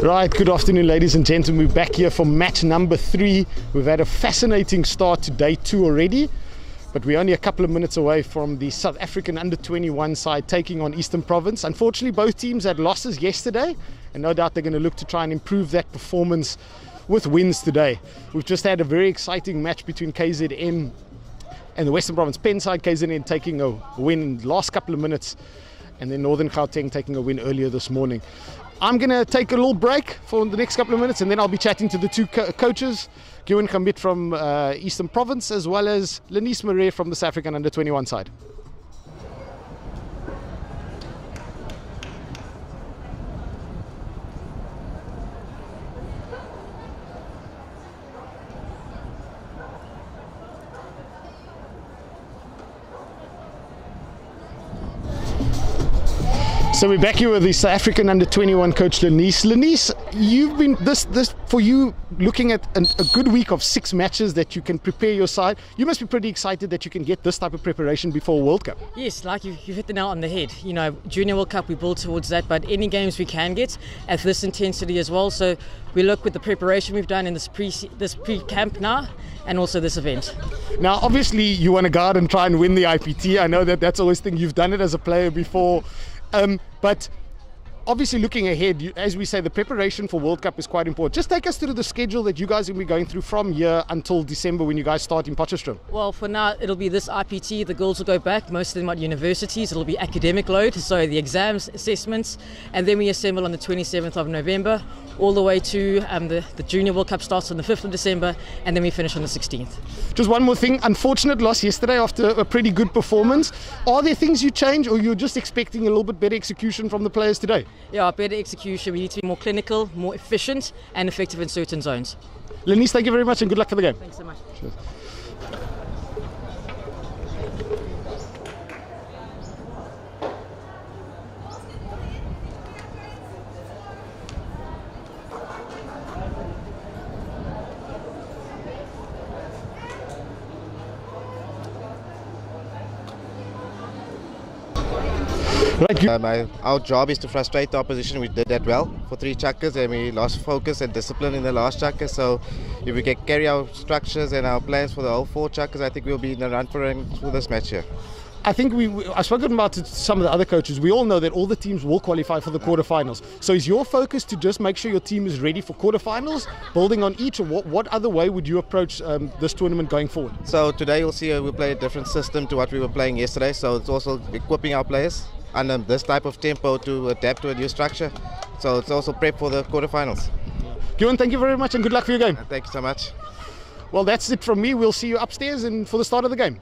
Right, good afternoon ladies and gentlemen. We're back here for match number 3. We've had a fascinating start to day 2 already, but we're only a couple of minutes away from the South African under-21 side taking on Eastern Province. Unfortunately, both teams had losses yesterday, and no doubt they're going to look to try and improve that performance with wins today. We've just had a very exciting match between KZN and the Western Province Pen side. KZN taking a win in the last couple of minutes, and then Northern Gauteng taking a win earlier this morning. I'm going to take a little break for the next couple of minutes, and then I'll be chatting to the two coaches, Gwen Kambit from Eastern Province, as well as Lenice Marais from the South African under-21 side. So we're back here with the South African under-21 coach Lenice. Lenice, you've been this for you looking at a good week of 6 matches that you can prepare your side. You must be pretty excited that you can get this type of preparation before World Cup. Yes, like you've hit the nail on the head. You know, Junior World Cup, we build towards that, but any games we can get at this intensity as well. So we look with the preparation we've done in this pre-camp now, and also this event. Now, obviously, you want to go out and try and win the IPT. I know that's always the thing. You've done it as a player before. But obviously looking ahead, as we say, the preparation for World Cup is quite important. Just take us through the schedule that you guys will be going through from here until December when you guys start in Potchefstroom. Well, for now, it'll be this IPT. The girls will go back, most of them at universities. It'll be academic load, so the exams, assessments, and then we assemble on the 27th of November, all the way to the Junior World Cup starts on the 5th of December, and then we finish on the 16th. Just one more thing, unfortunate loss yesterday after a pretty good performance. Are there things you change, or you're just expecting a little bit better execution from the players today? Yeah, better execution. We need to be more clinical, more efficient, and effective in certain zones. Lenice, thank you very much and good luck for the game. Thanks so much. Cheers. Right. Our job is to frustrate the opposition. We did that well for 3 chukkers, and we lost focus and discipline in the last chukker. So if we can carry our structures and our plans for the whole 4 chukkers, I think we'll be in the run for this match here. I think I've spoken about to some of the other coaches. We all know that all the teams will qualify for the quarterfinals. So is your focus to just make sure your team is ready for quarterfinals, building on each, or what other way would you approach this tournament going forward? So today you'll see we'll play a different system to what we were playing yesterday. So it's also equipping our players under this type of tempo to adapt to a new structure. So it's also prep for the quarterfinals. Gwen, thank you very much and good luck for your game. Thank you so much. Well, that's it from me. We'll see you upstairs and for the start of the game.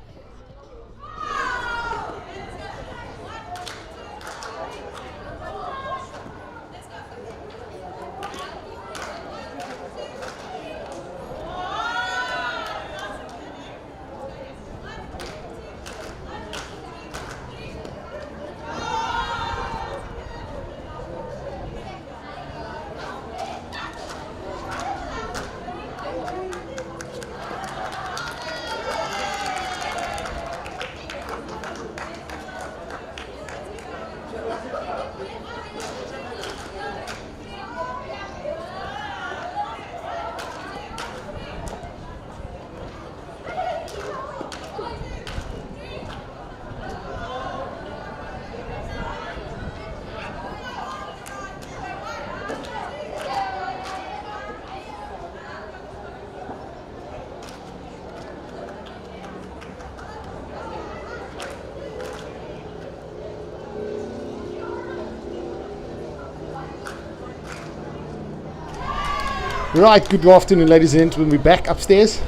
Right, good afternoon ladies and gentlemen, we're back upstairs.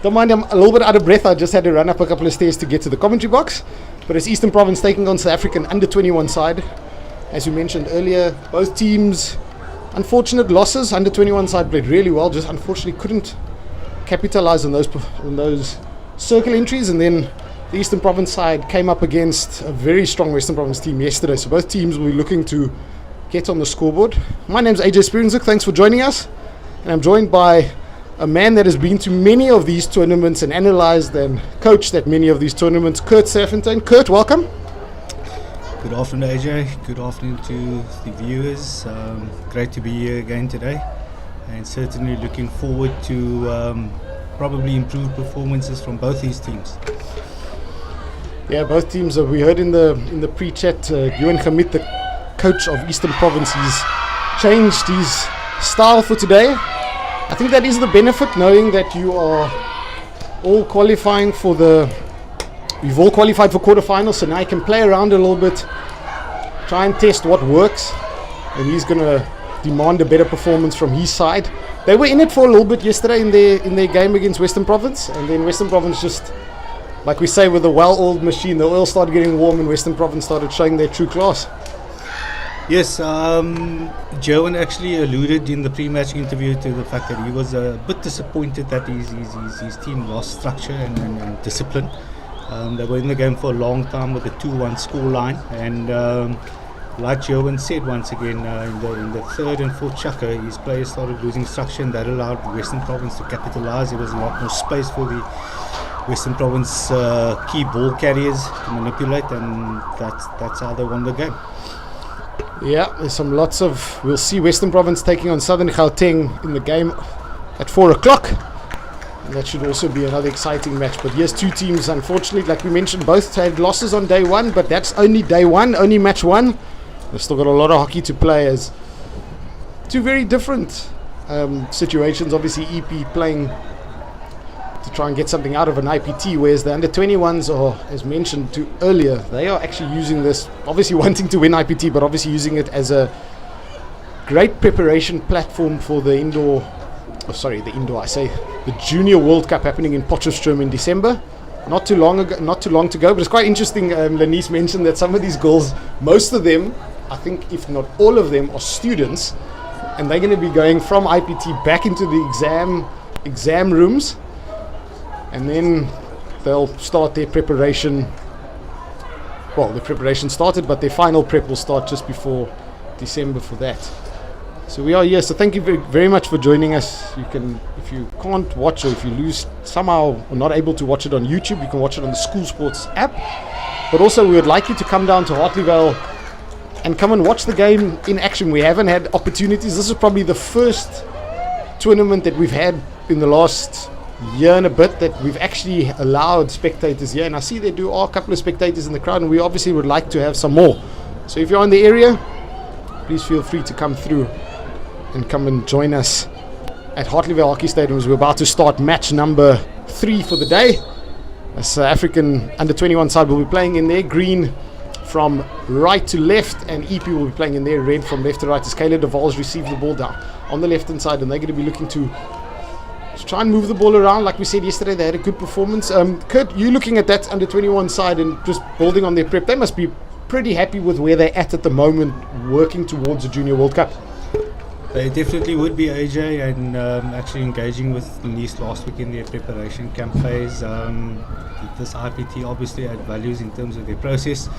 Don't mind, I'm a little bit out of breath. I just had to run up a couple of stairs to get to the commentary box. But it's Eastern Province taking on South African under-21 side. As we mentioned earlier, both teams, unfortunate losses. Under-21 side played really well, just unfortunately couldn't capitalize on those circle entries. And then the Eastern Province side came up against a very strong Western Province team yesterday. So both teams will be looking to get on the scoreboard. My name's AJ Spierenzuk, thanks for joining us. And I'm joined by a man that has been to many of these tournaments and analysed and coached at many of these tournaments, Kurt Serfontein. Kurt, welcome. Good afternoon, AJ. Good afternoon to the viewers. Great to be here again today, and certainly looking forward to probably improved performances from both these teams. Yeah, both teams. We heard in the pre-chat, Ewan Hamid, the coach of Eastern Province, he's changed his style for today. I think that is the benefit, knowing that you are all qualifying for you've all qualified for quarterfinals, so now you can play around a little bit, try and test what works, and he's going to demand a better performance from his side. They were in it for a little bit yesterday in their game against Western Province, and then Western Province, just like we say with a well-oiled machine, the oil started getting warm and Western Province started showing their true class. Yes, Joan actually alluded in the pre-match interview to the fact that he was a bit disappointed that his team lost structure and discipline. They were in the game for a long time with a 2-1 scoreline, and like Joan said, once again, in the third and fourth chukker, his players started losing structure, and that allowed Western Province to capitalise. There was a lot more space for the Western Province key ball carriers to manipulate, and that's how they won the game. Yeah, there's we'll see Western Province taking on Southern Gauteng in the game at 4 o'clock. And that should also be another exciting match. But yes, two teams, unfortunately, like we mentioned, both had losses on day one, but that's only day one, only match one. They've still got a lot of hockey to play, as two very different situations. Obviously, EP playing to try and get something out of an IPT, whereas the under-21s are, as mentioned earlier, they are actually using this, obviously wanting to win IPT, but obviously using it as a great preparation platform for the the Junior World Cup happening in Potchefstroom in December. Not too long to go, but it's quite interesting. Lanice mentioned that some of these girls, most of them, I think if not all of them, are students, and they're going to be going from IPT back into the exam rooms, and then they'll start their preparation. Well, the preparation started, but their final prep will start just before December for that. So we are here. So thank you very, very much for joining us. You can, if you can't watch, or if you lose somehow or not able to watch it on YouTube, you can watch it on the School Sports app. But also, we would like you to come down to Hartleyvale and come and watch the game in action. We haven't had opportunities. This is probably the first tournament that we've had in the last year and a bit that we've actually allowed spectators here, and I see there are a couple of spectators in the crowd, and we obviously would like to have some more. So if you're in the area, please feel free to come through and come and join us at Hartleyvale Hockey Stadium, as we're about to start match number 3 for the day. The South African under-21 side will be playing in their green from right to left, and EP will be playing in their red from left to right, as Kayla DeVals receives the ball down on the left hand side, and they're going to be looking to try and move the ball around. Like we said yesterday, they had a good performance. Kurt, you looking at that under-21 side and just building on their prep, they must be pretty happy with where they're at the moment, working towards the Junior World Cup. They definitely would be, AJ, and actually engaging with Denise last week in their preparation camp phase. This IPT obviously had values in terms of their process.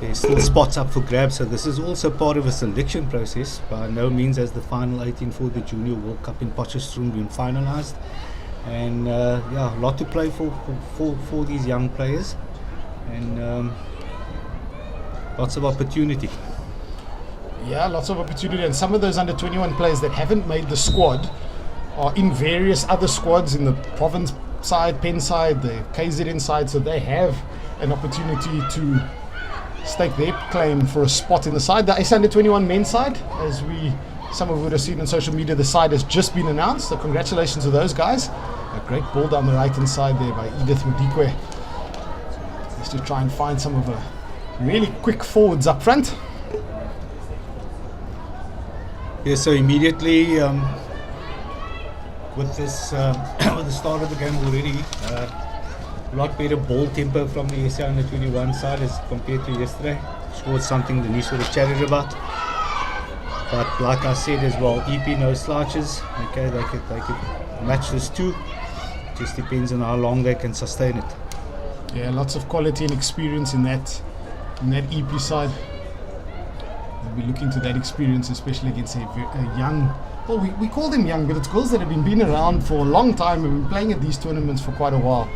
There's still spots up for grabs, so this is also part of a selection process. By no means has the final 18 for the Junior World Cup in Potchefstroom been finalised, and a lot to play for these young players, and lots of opportunity. Yeah, lots of opportunity, and some of those under-21 players that haven't made the squad are in various other squads in the province side, Penn side, the KZN side, so they have an opportunity to stake their claim for a spot in the side. The under-21 men's side, as some of you would have seen on social media, the side has just been announced, so congratulations to those guys. A great ball down the right hand side there by Edith Mudikwe, just to try and find some of the really quick forwards up front. Yeah, so immediately with this with the start of the game already, a lot better ball tempo from the SA under-21 side as compared to yesterday. Scored something Denise would have chatted about. But like I said as well, EP no slouches. Okay, they could match this too. Just depends on how long they can sustain it. Yeah, lots of quality and experience in that EP side. We'll be looking to that experience, especially against a young, well, we call them young, but it's girls that have been around for a long time and been playing at these tournaments for quite a while.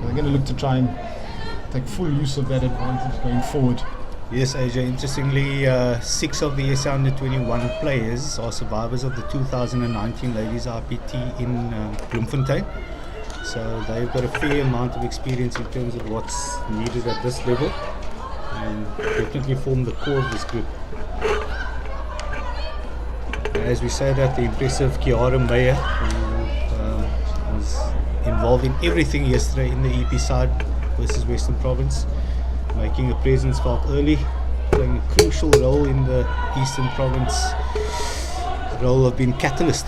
They're going to look to try and take full use of that advantage going forward. Yes, AJ, interestingly, 6 of the SA Under-21 players are survivors of the 2019 Ladies IPT in Bloemfontein. So they've got a fair amount of experience in terms of what's needed at this level, and definitely form the core of this group. As we say that, the impressive Kiara Meyer, who was involved in everything yesterday in the EP side versus Western Province, making a presence felt early, playing a crucial role in the Eastern Province role of being catalyst.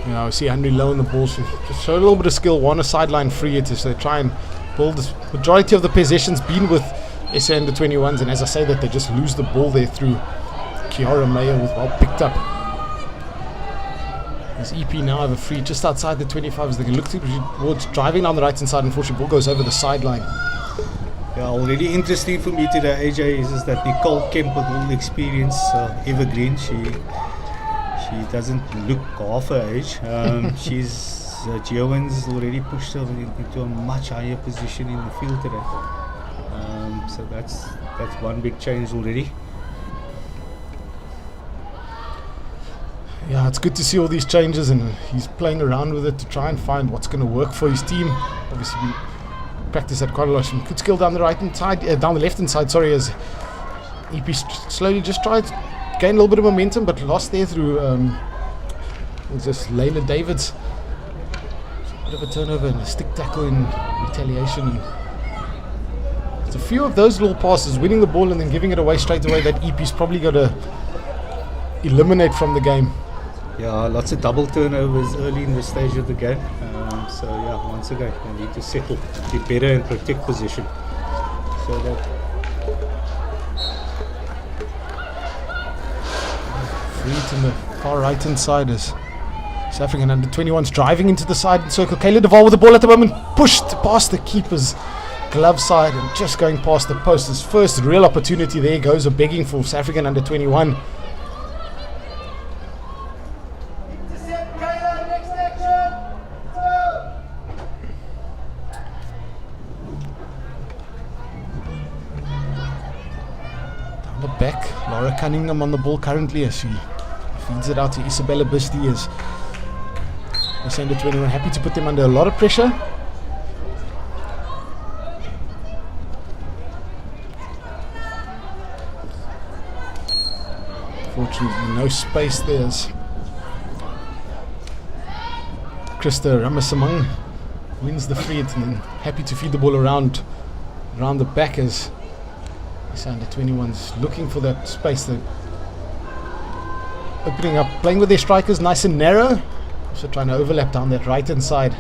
You know, I see Henry low on the ball, so just show a little bit of skill, want a sideline free hitter, so they try and build this. Majority of the possessions been with SA Under-21s, and as I say that, they just lose the ball there through Kiara Meyer with well picked up. As EP now have a free just outside the 25s. They can look towards driving down the right hand side. Unfortunately, ball goes over the sideline. Yeah, already interesting for me today, AJ, is that Nicole Kemp, with all the experience, evergreen, she doesn't look half her age. She's Joan's already pushed her into a much higher position in the field today. So that's one big change already. Yeah, it's good to see all these changes, and he's playing around with it to try and find what's going to work for his team. Obviously, we practice that quite a lot. Some good skill down the right hand side, down the left hand side. Sorry, as EP slowly just tried to gain a little bit of momentum, but lost there through just Layla Davids. Bit of a turnover and a stick tackle in retaliation. It's a few of those little passes, winning the ball and then giving it away straight away, that EP's probably got to eliminate from the game. Yeah, lots of double turnovers early in the stage of the game. So yeah, once again, they need to settle, be better and protect position. So that free to the far right hand side is South African Under-21s driving into the side circle. Kayla Duval with the ball at the moment, pushed past the keeper's glove side and just going past the post. His first real opportunity there goes a begging for South African Under-21. Back, Laura Cunningham on the ball currently as she feeds it out to Isabella Bisti. As Under-21 happy to put them under a lot of pressure. Fortunately, no space there as Krista Ramasamang wins the free hit, and then happy to feed the ball around the back as Under-21s looking for that space. They're opening up, playing with their strikers nice and narrow, also trying to overlap down that right hand side.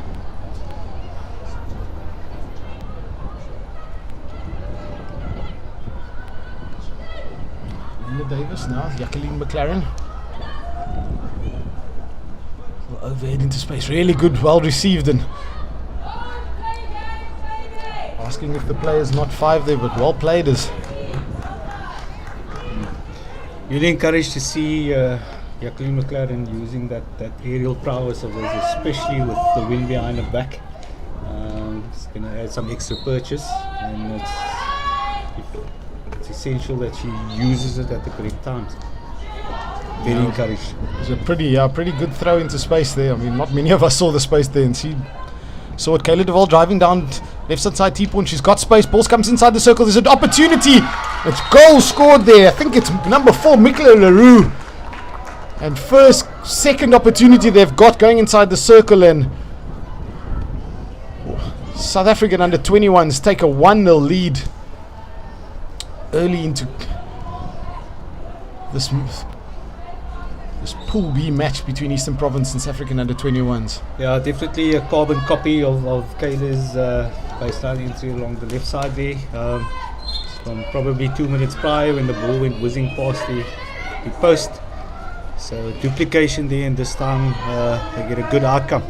Linda Davis now, Jacqueline McLaren overhead into space, really good, well received, and asking if the player's not 5 there, but well played as really encouraged to see Jacqueline McLaren using that aerial prowess of hers, especially with the wind behind her back. It's going to add some extra purchase, and it's essential that she uses it at the correct times. Very encouraged. It was a pretty good throw into space there. I mean, not many of us saw the space there, and saw it. Kayla Duval driving down left side T-point. She's got space. Ball comes inside the circle. There's an opportunity. It's goal scored there. I think it's number 4, Mikla LaRue. And second opportunity they've got going inside the circle, and South African Under-21s take a 1-0 lead early into this Pool B match between Eastern Province and South African Under-21s. Yeah, definitely a carbon copy of Kayla's baseline entry along the left side there. From probably 2 minutes prior when the ball went whizzing past the post. So duplication there, and this time they get a good outcome.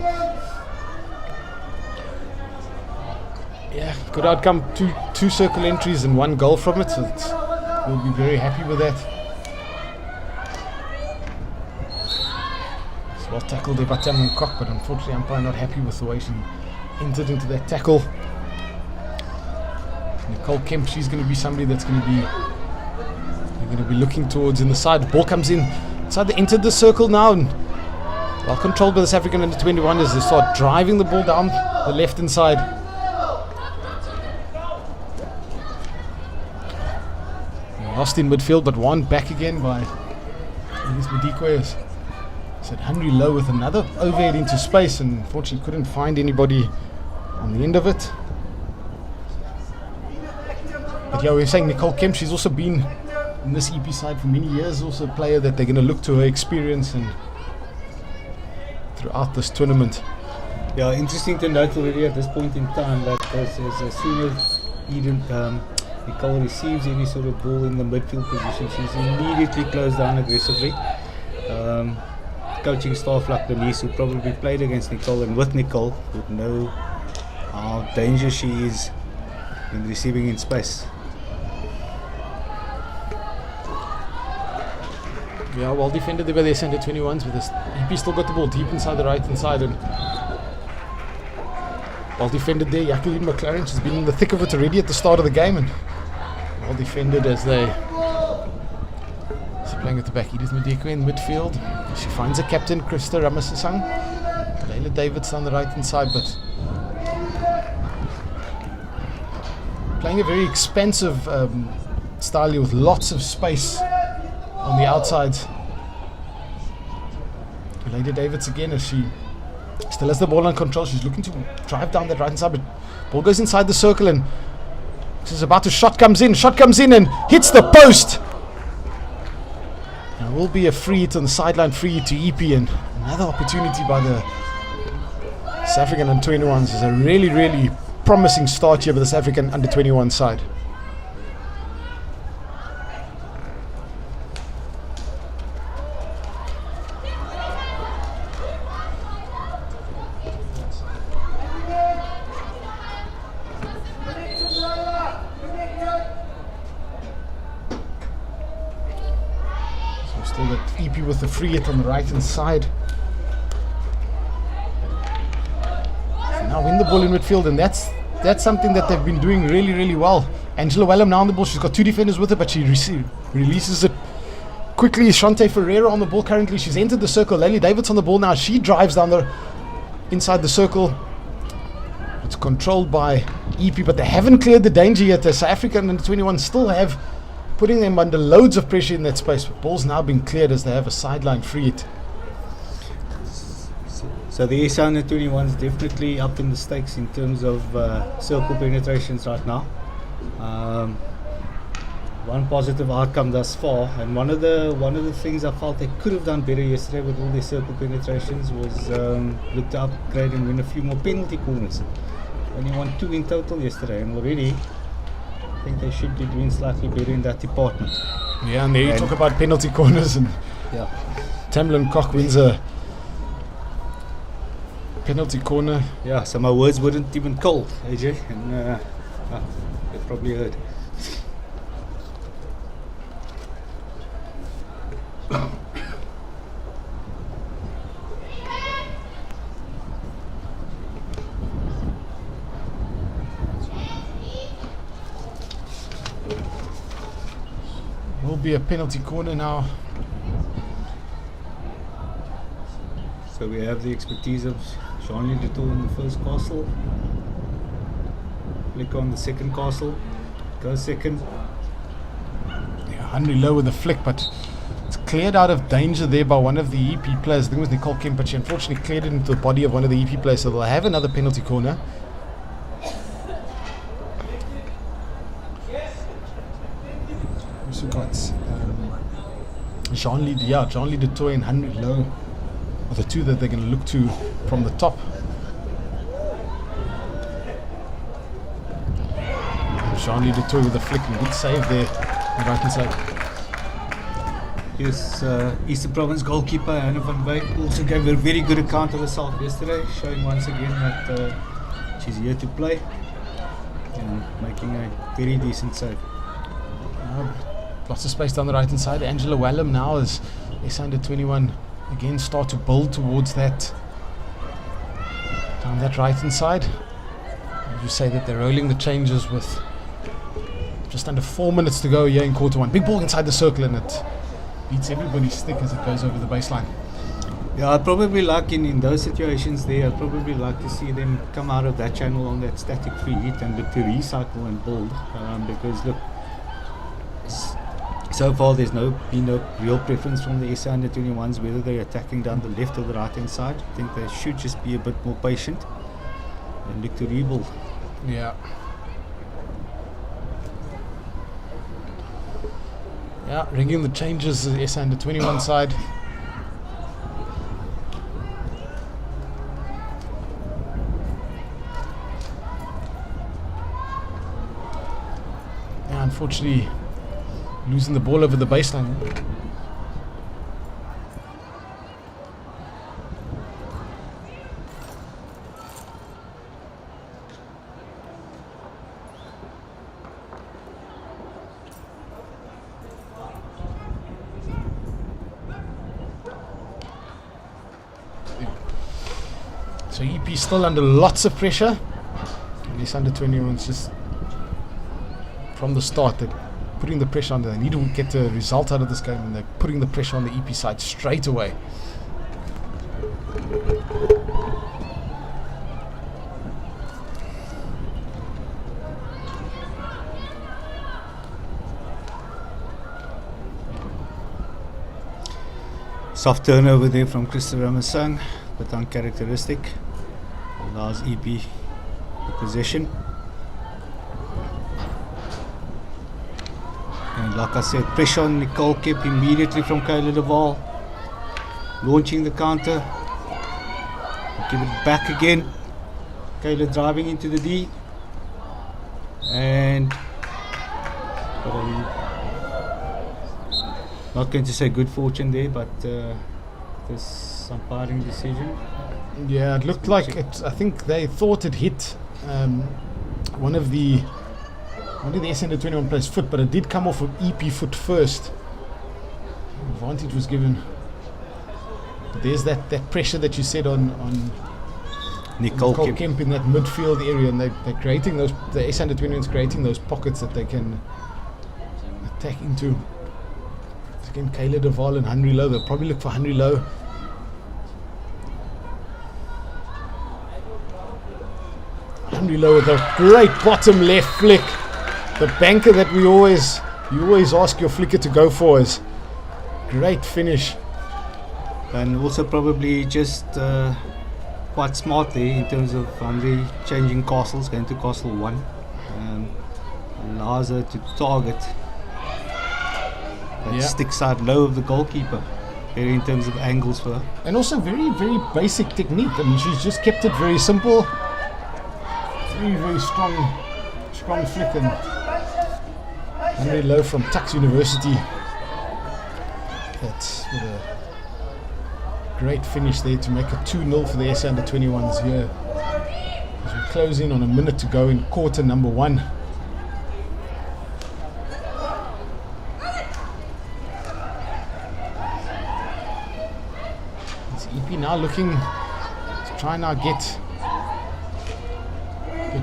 Yeah, good outcome. Two circle entries and 1 goal from it. So we'll be very happy with that. It's well tackled there by Tamlin Cock, but unfortunately umpire not happy with the way she entered into that tackle. Nicole Kemp, she's going to be somebody that's going to be They're going to be looking towards in the side. Ball comes in inside. They entered the circle now, and well controlled by the South African under-21 as they start driving the ball down the left-hand side. Lost in midfield, but won back again by Madikwe. Said Henry Low with another overhead into space, and unfortunately couldn't find anybody on the end of it. But yeah, we were saying Nicole Kemp, she's also been in this EP side for many years, also a player that they're going to look to her experience and throughout this tournament. Yeah, interesting to note already at this point in time that as soon as Nicole receives any sort of ball in the midfield position, she's immediately closed down aggressively. Coaching staff like Denise, who probably played against Nicole and with Nicole, would know how dangerous she is in receiving in space. Yeah, well defended there by their centre 21s, but this EP still got the ball deep inside the right hand side, and well defended there. Jacqueline McLaren, she's been in the thick of it already at the start of the game, and well defended as they playing at the back. Edith Madikwe in midfield. She finds a captain, Krista Ramasasang. Layla Davids on the right hand side, but playing a very expansive style here with lots of space on the outsides. Layla Davids again, as she still has the ball under control. She's looking to drive down that right hand side, but ball goes inside the circle, and she's about to shot comes in and hits the post. There will be a free hit on the sideline, free hit to EP, and another opportunity by the South African under-21s. It's a really, really promising start here for the South African under-21 side. Still got EP with the free hit on the right hand side. So now win the ball in midfield, and that's something that they've been doing really, really well. Angela Wellham now on the ball. She's got two defenders with her, but she releases it quickly. Shante Ferreira on the ball currently. She's entered the circle. Lely Davids on the ball now. She drives down the inside the circle. It's controlled by EP, but they haven't cleared the danger yet. The South African under-21 still have, putting them under loads of pressure in that space. But ball's now been cleared as they have a sideline free hit. So the SA under-21 is definitely up in the stakes in terms of circle penetrations right now. One positive outcome thus far, and one of the things I felt they could have done better yesterday with all their circle penetrations was look to upgrade and win a few more penalty corners. Only won 2 in total yesterday, and already I think they should be doing slightly better in that department. Yeah, and there you talk about penalty corners, and yeah, Tamlin Koch wins a penalty corner. Yeah, so my words weren't even cold, AJ, and you probably heard. Will be a penalty corner now. So we have the expertise of Jean-Louis Dutour in the first castle. Flick on the second castle. Go second. Yeah, Henry Low with the flick, but it's cleared out of danger there by one of the EP players. I think it was Nicole Kemp, but she unfortunately cleared it into the body of one of the EP players, so they'll have another penalty corner. Also got Jean-Louis Dutour and Henry Low are the two that they're going to look to from the top. Jean-Louis Dutour with the flick, and good save there on the right hand side. Yes, Eastern Province goalkeeper Anna van Wyk also gave a very good account of herself yesterday, showing once again that she's here to play and making a very decent save. Lots of space down the right hand side. Angela Wallum now as SA under-21 again start to build towards that down that right hand side. Would you say that they're rolling the changes with Just under 4 minutes to go here in quarter one. Big ball inside the circle and it beats everybody's stick as it goes over the baseline. Yeah, I'd probably like in those situations there, I'd probably like to see them come out of that channel on that static free hit and look to recycle and build. Because look, so far there's been no real preference from the SA under-21s whether they're attacking down the left or the right hand side. I think they should just be a bit more patient and look to rebuild. Yeah. Yeah, ringing the changes, the SA under-21 side. Yeah, unfortunately, losing the ball over the baseline. So EP still under lots of pressure. And this under-21's just from the start they're putting the pressure on. They need to get a result out of this game and they're putting the pressure on the EP side straight away. Soft turnover there from Christopher Ramasang, but uncharacteristic. Allows EP the possession. And like I said, pressure on Nicole Kemp immediately from Kayla Duval. Launching the counter. Give it back again. Kayla driving into the D. And not going to say good fortune there, but this umpiring decision. Yeah, it looked like it. I think they thought it hit one of the SA21 players' foot, but it did come off of EP foot first. Advantage was given. But there's that pressure that you said on Nicole Kemp in that midfield area, and they're creating those. The SA21's creating those pockets that they can attack into. Again, Kayla Duval and Henry Lowe. They'll probably look for Henry Lowe. Henry Lowe with a great bottom left flick. The banker that you always ask your flicker to go for is great finish. And also probably just quite smart there in terms of Henry changing castles, going to castle 1. Allows her to target that stick side low of the goalkeeper. Very in terms of angles for her. And also very, very basic technique. I mean, she's just kept it very simple. Very, very strong flick. And Henry Lowe from Tuks University. That's with a great finish there to make it 2-0 for the SA under-21s here. As we close in on a minute to go in quarter number 1. It's EP now looking to try now get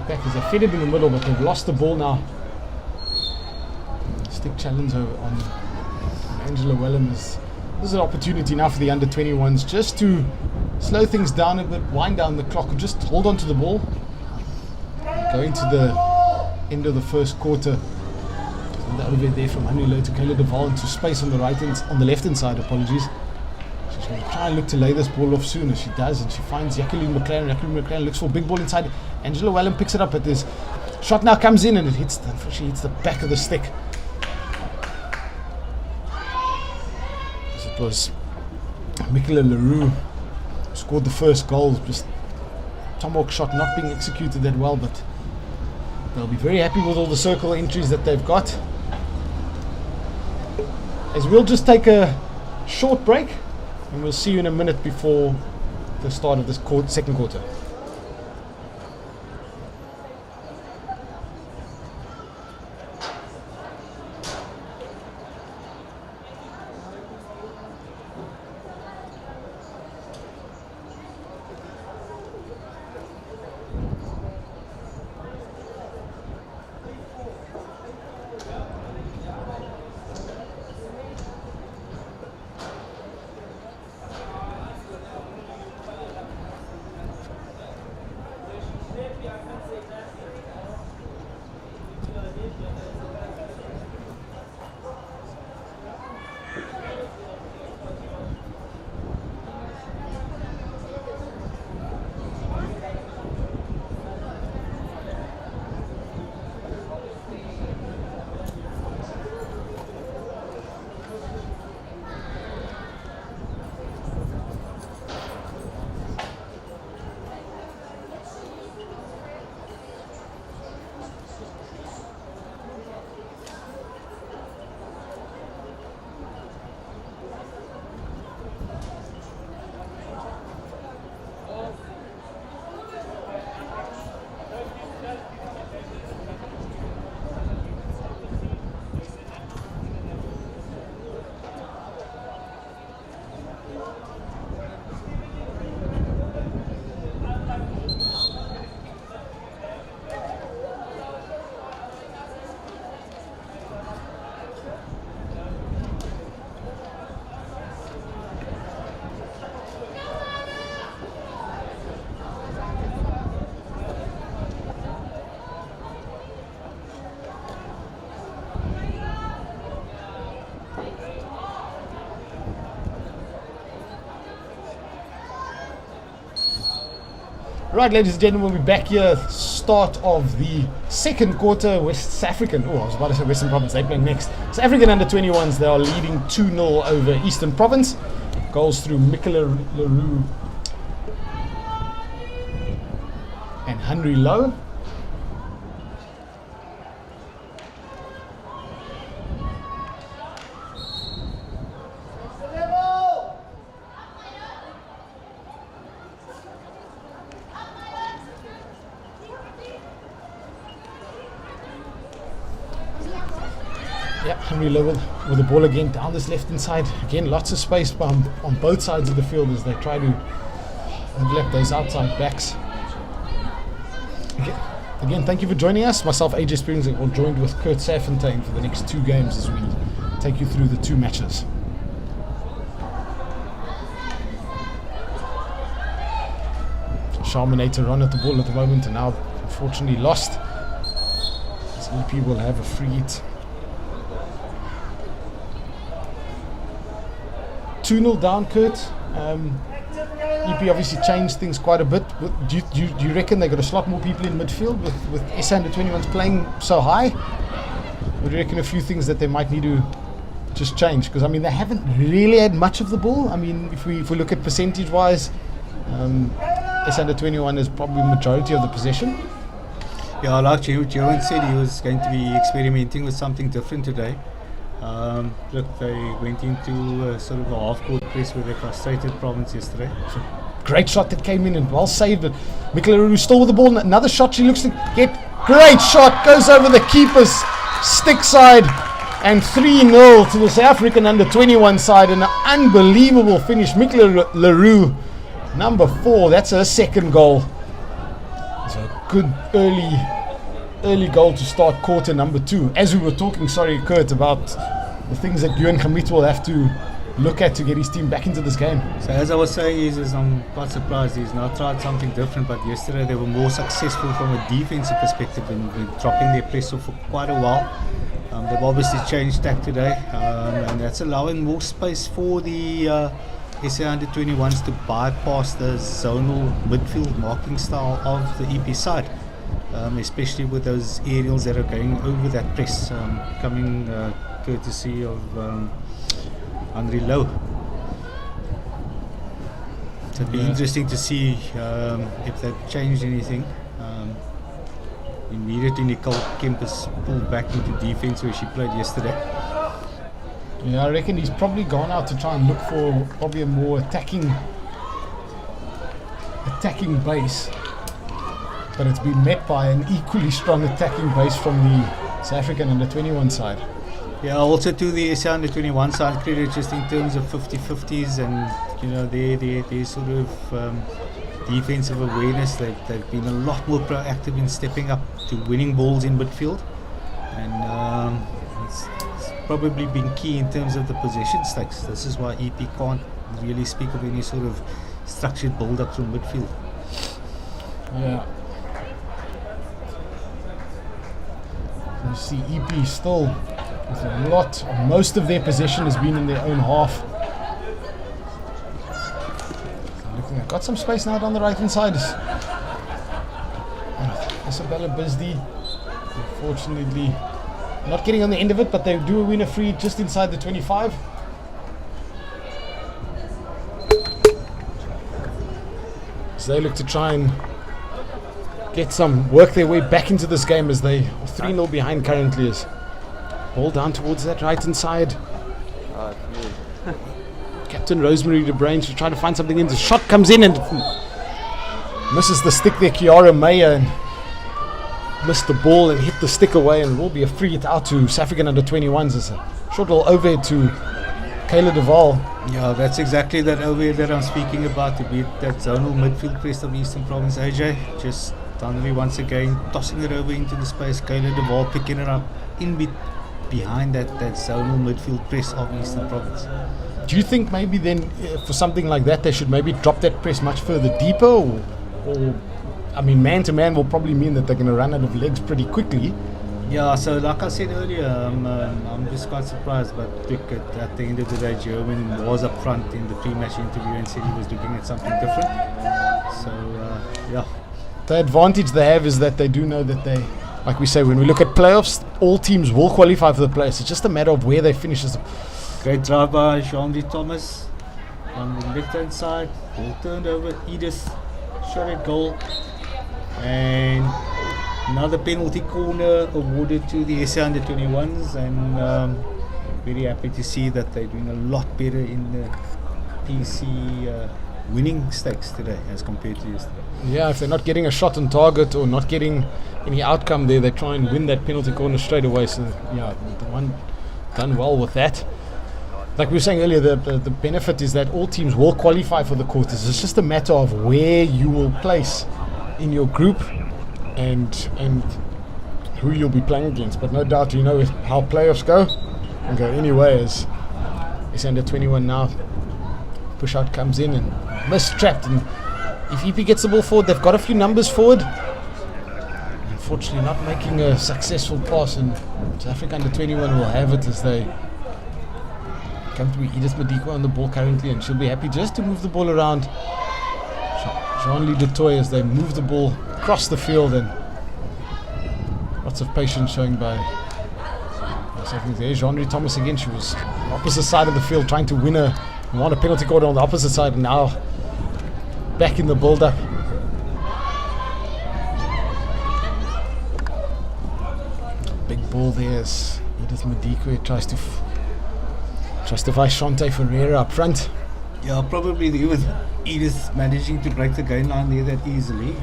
back as they fed it in the middle, but they've lost the ball now. Stick challenge on Angela Wellham. This is an opportunity now for the under-21s just to slow things down a bit, wind down the clock, and just hold on to the ball. Going to the end of the first quarter. So the overhead there from Henry Lowe to Kayla Duval into space on the left hand side. Apologies. She's going to try and look to lay this ball off soon, as she does, and she finds Jacqueline McLaren. Jacqueline McLaren looks for a big ball inside. Angela Wellham picks it up, but this shot now comes in and it unfortunately hits the back of the stick. As it was Michaela Leroux who scored the first goal. Just tomahawk shot not being executed that well, but they'll be very happy with all the circle entries that they've got. As we'll just take a short break, and we'll see you in a minute before the start of this second quarter. Right, ladies and gentlemen, we're back here. Start of the second quarter. West African, I was about to say Western Province, they're playing next. South African under 21s, they are leading 2-0 over Eastern Province. Goals through Michael Leroux and Henry Lowe. Yeah, Henry Lowe with the ball again down this left hand side. Again, lots of space on both sides of the field as they try to overlap those outside backs. Again, thank you for joining us. Myself, AJ Springs, will joined with Kurt Safontaine for the next 2 games as we take you through the 2 matches. Sharmanator on at the ball at the moment and now unfortunately lost. As EP will have a free hit. 2-0 down, Kurt. EP obviously changed things quite a bit. Do you reckon they got to slot more people in midfield with SA under 21s playing so high? Or do you reckon a few things that they might need to just change? Because I mean they haven't really had much of the ball. I mean if we look at percentage wise, SA under 21 is probably majority of the possession. Yeah, like Johan said, he was going to be experimenting with something different today. Look, they went into sort of a half-court press where they frustrated Province yesterday. Great shot that came in and well saved. But Michael Leroux still with the ball. Another shot she looks to get. Great shot. Goes over the keeper's stick side. And 3-0 to the South African under 21 side. And an unbelievable finish. Michael Leroux, number 4. That's her second goal. It's a good early goal to start quarter number 2. As we were talking, Kurt, about the things that Ewan Kamit will have to look at to get his team back into this game. So as I was saying, I'm quite surprised he's now tried something different, but yesterday they were more successful from a defensive perspective in dropping their press off for quite a while. They've obviously changed tack today, and that's allowing more space for the SA under 21s to bypass the zonal midfield marking style of the EP side. Especially with those aerials that are going over that press, coming courtesy of Henry Lowe. So it'd be interesting to see if they've changed anything. Immediately Nicole Kempis pulled back into defense where she played yesterday. Yeah, I reckon he's probably gone out to try and look for probably a more attacking base. But it's been met by an equally strong attacking base from the South African under 21 side. Yeah, also to the SA under 21 side, credit just in terms of 50-50s and their sort of defensive awareness. They've been a lot more proactive in stepping up to winning balls in midfield, and it's probably been key in terms of the possession stakes. This is why EP can't really speak of any sort of structured build-up from midfield. Yeah. You see EP still with a lot, most of their possession has been in their own half. Looking at, got some space now down the right hand side. Isabella Bisdi, unfortunately not getting on the end of it, but they do win a free just inside the 25. So they look to try and work their way back into this game as they 3-0 behind currently. Is ball down towards that right hand side. Captain Rosemary de Bruin to try to find something in. The shot comes in and misses the stick there. Kiara Meyer missed the ball and hit the stick away, and it will be a free hit out to South African under 21s. It's a short little overhead to Kayla Duvall. Yeah, that's exactly that overhead that I'm speaking about, to beat that zonal midfield press of Eastern Province. AJ just Donnelly once again tossing it over into the space. Kayla Duvall picking it up behind that zonal midfield press of Eastern Province. Do you think maybe then for something like that they should maybe drop that press much further deeper, or I mean, man to man will probably mean that they're going to run out of legs pretty quickly? Yeah, so like I said earlier, I'm just quite surprised, but at the end of the day, German was up front in the pre-match interview and said he was looking at something different. So, yeah. The advantage they have is that they do know that they, like we say, when we look at playoffs, all teams will qualify for the playoffs. It's just a matter of where they finish. Great drive by Jean-Louis Thomas on the left-hand side. Ball turned over. Edith shot at goal. And another penalty corner awarded to the SA Under-21s, and very happy to see that they're doing a lot better in the PC winning stakes today as compared to yesterday. Yeah, if they're not getting a shot on target or not getting any outcome there, they try and win that penalty corner straight away. So yeah, the one done well with that. Like we were saying earlier, the benefit is that all teams will qualify for the quarters. It's just a matter of where you will place in your group and who you'll be playing against. But no doubt, you know how playoffs go. And go anyway as it's under 21 now. Push out comes in and mistrapped, and if EP gets the ball forward, they've got a few numbers forward. Unfortunately not making a successful pass, and South Africa under 21 will have it as they come to be Edith Madikwe on the ball currently, and she'll be happy just to move the ball around Jean-Lee Dutoy as they move the ball across the field, and lots of patience showing by I think there's Jean-Louis Thomas again. She was on the opposite side of the field trying to win a penalty corner on the opposite side, and now back in the build-up. Big ball there as Edith Madikwe tries to fight Shante Ferreira up front. Yeah, probably with Edith managing to break the gain line there that easily.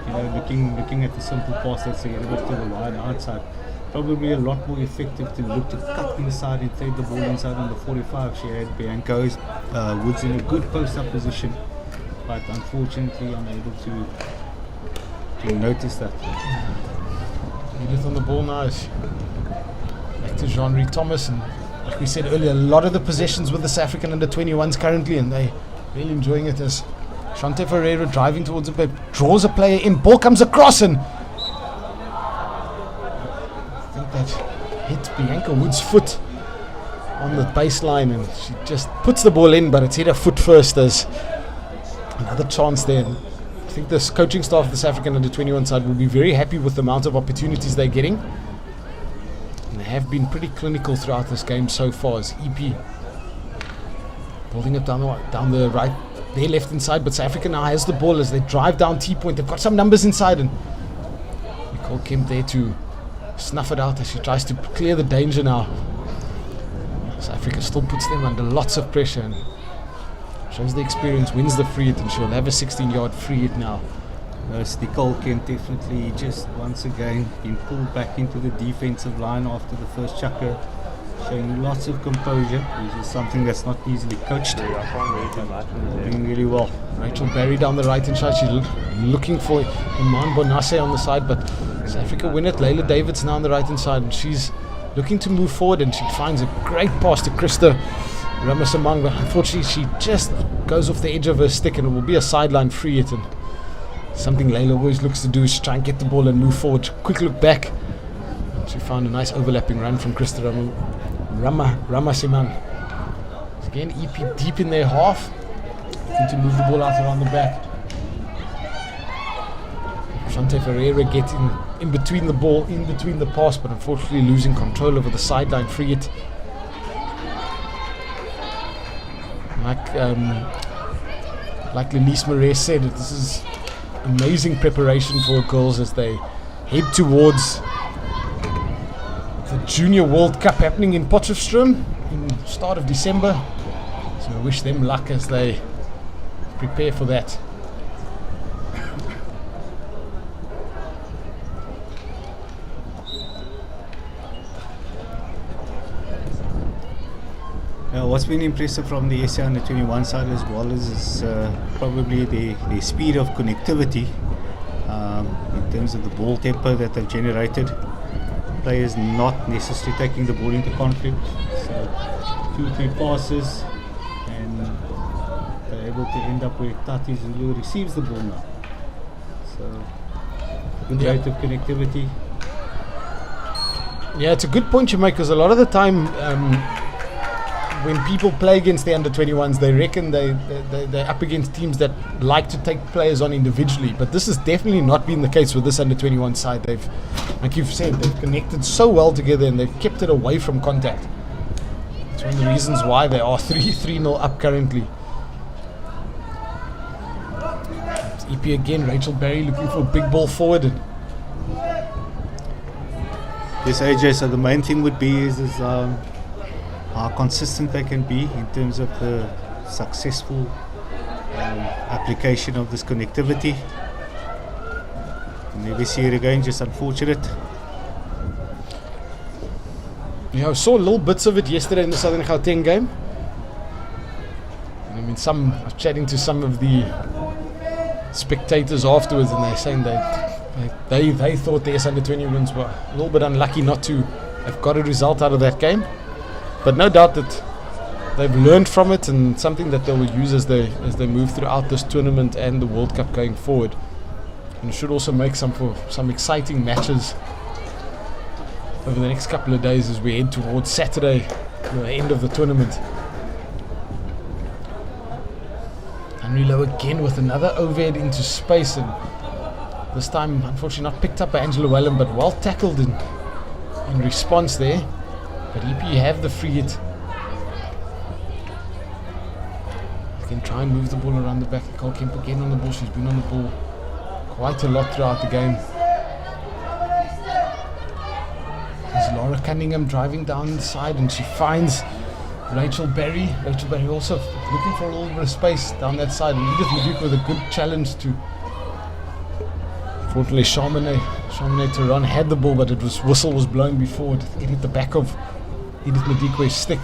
Looking at the simple pass that's ahead of it to the wide outside. Probably a lot more effective to look to cut inside and thread the ball inside on the 45. She had Bianca Woods in a good post-up position, but unfortunately unable to notice that. Edith on the ball now. Back to Jean-Louis Thomas, and like we said earlier, a lot of the possessions with the South African under-21s currently, and they really enjoying it as Shante Ferreira driving towards the back, draws a player in, ball comes across, and I think that hits Bianca Wood's foot on the baseline, and she just puts the ball in, but it's hit her foot first. As another chance there. I think this coaching staff of the South African under-21 side will be very happy with the amount of opportunities they're getting. And they have been pretty clinical throughout this game so far, as EP building it down the right, their left inside, but South Africa now has the ball as they drive down T-point. They've got some numbers inside, and Nicole Kemp there to snuff it out as she tries to clear the danger now. South Africa still puts them under lots of pressure and shows the experience, wins the free hit, and she'll have a 16-yard free hit now. Nicole Kemp definitely just once again been pulled back into the defensive line after the first chucker, showing lots of composure, which is something that's not easily coached. Doing really well. Rachel Barry down the right hand side. She's looking for Iman Bonasse on the side, but South Africa win it. Layla Davids now on the right hand side, and she's looking to move forward, and she finds a great pass to Krista Ramasamang, but unfortunately she just goes off the edge of her stick, and it will be a sideline free hit. And something Layla always looks to do is try and get the ball and move forward. Quick look back. She found a nice overlapping run from Krista Ramasamang. Again, EP deep in their half, looking to move the ball out around the back. Shante Ferreira getting in between the ball, in between the pass, but unfortunately losing control over the sideline free hit. Like Lenise Marais said, this is amazing preparation for girls as they head towards the Junior World Cup happening in Potchefstroom in start of December. So I wish them luck as they prepare for that. What's been impressive from the SA under 21 side as well is probably the speed of connectivity in terms of the ball tempo that they've generated. Players not necessarily taking the ball into conflict, so 2-3 passes and they're able to end up where Tati Zulu receives the ball now. So good rate of connectivity. Yeah, it's a good point you make, because a lot of the time when people play against the under-21s, they reckon they're up against teams that like to take players on individually. But this has definitely not been the case with this under-21 side. They've, like you've said, they've connected so well together and they've kept it away from contact. It's one of the reasons why they are 3-0 up currently. It's EP again, Rachel Berry looking for a big ball forward. Yes, AJ, so the main thing would be is how consistent they can be in terms of the successful application of this connectivity. Never see it again, just unfortunate. Yeah, I saw little bits of it yesterday in the Southern Gauteng game. And I mean, I was chatting to some of the spectators afterwards, and they're saying they thought the under-21s were a little bit unlucky not to have got a result out of that game. But no doubt that they've learned from it, and something that they will use as they move throughout this tournament and the World Cup going forward. And it should also make for some exciting matches over the next couple of days as we head towards Saturday, the end of the tournament. Henry Lowe again with another overhead into space, and this time unfortunately not picked up by Angela Wellham, but well tackled in response there. But EP have the free hit. They can try and move the ball around the back. Nicole Kemp again on the ball. She's been on the ball quite a lot throughout the game. There's Laura Cunningham driving down the side, and she finds Rachel Berry. Rachel Berry also looking for a little bit of space down that side. And Edith Maduka with a good challenge to... Unfortunately, Charmaine Tehran had the ball, but whistle was blown before it hit the back of Edith Madikwe's stick.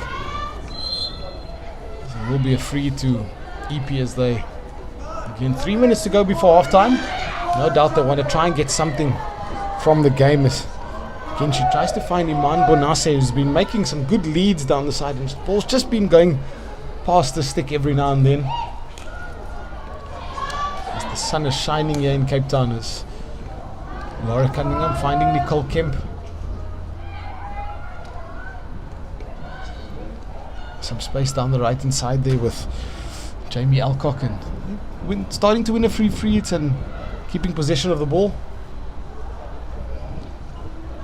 So it will be a free to EP as they, again, 3 minutes to go before half time. No doubt they want to try and get something from the game. Again, she tries to find Iman Bonase, who's been making some good leads down the side, and the ball's just been going past the stick every now and then. As the sun is shining here in Cape Town, as Laura Cunningham finding Nicole Kemp. Some space down the right hand side there with Jamie Alcock, and starting to win a free hit and keeping possession of the ball.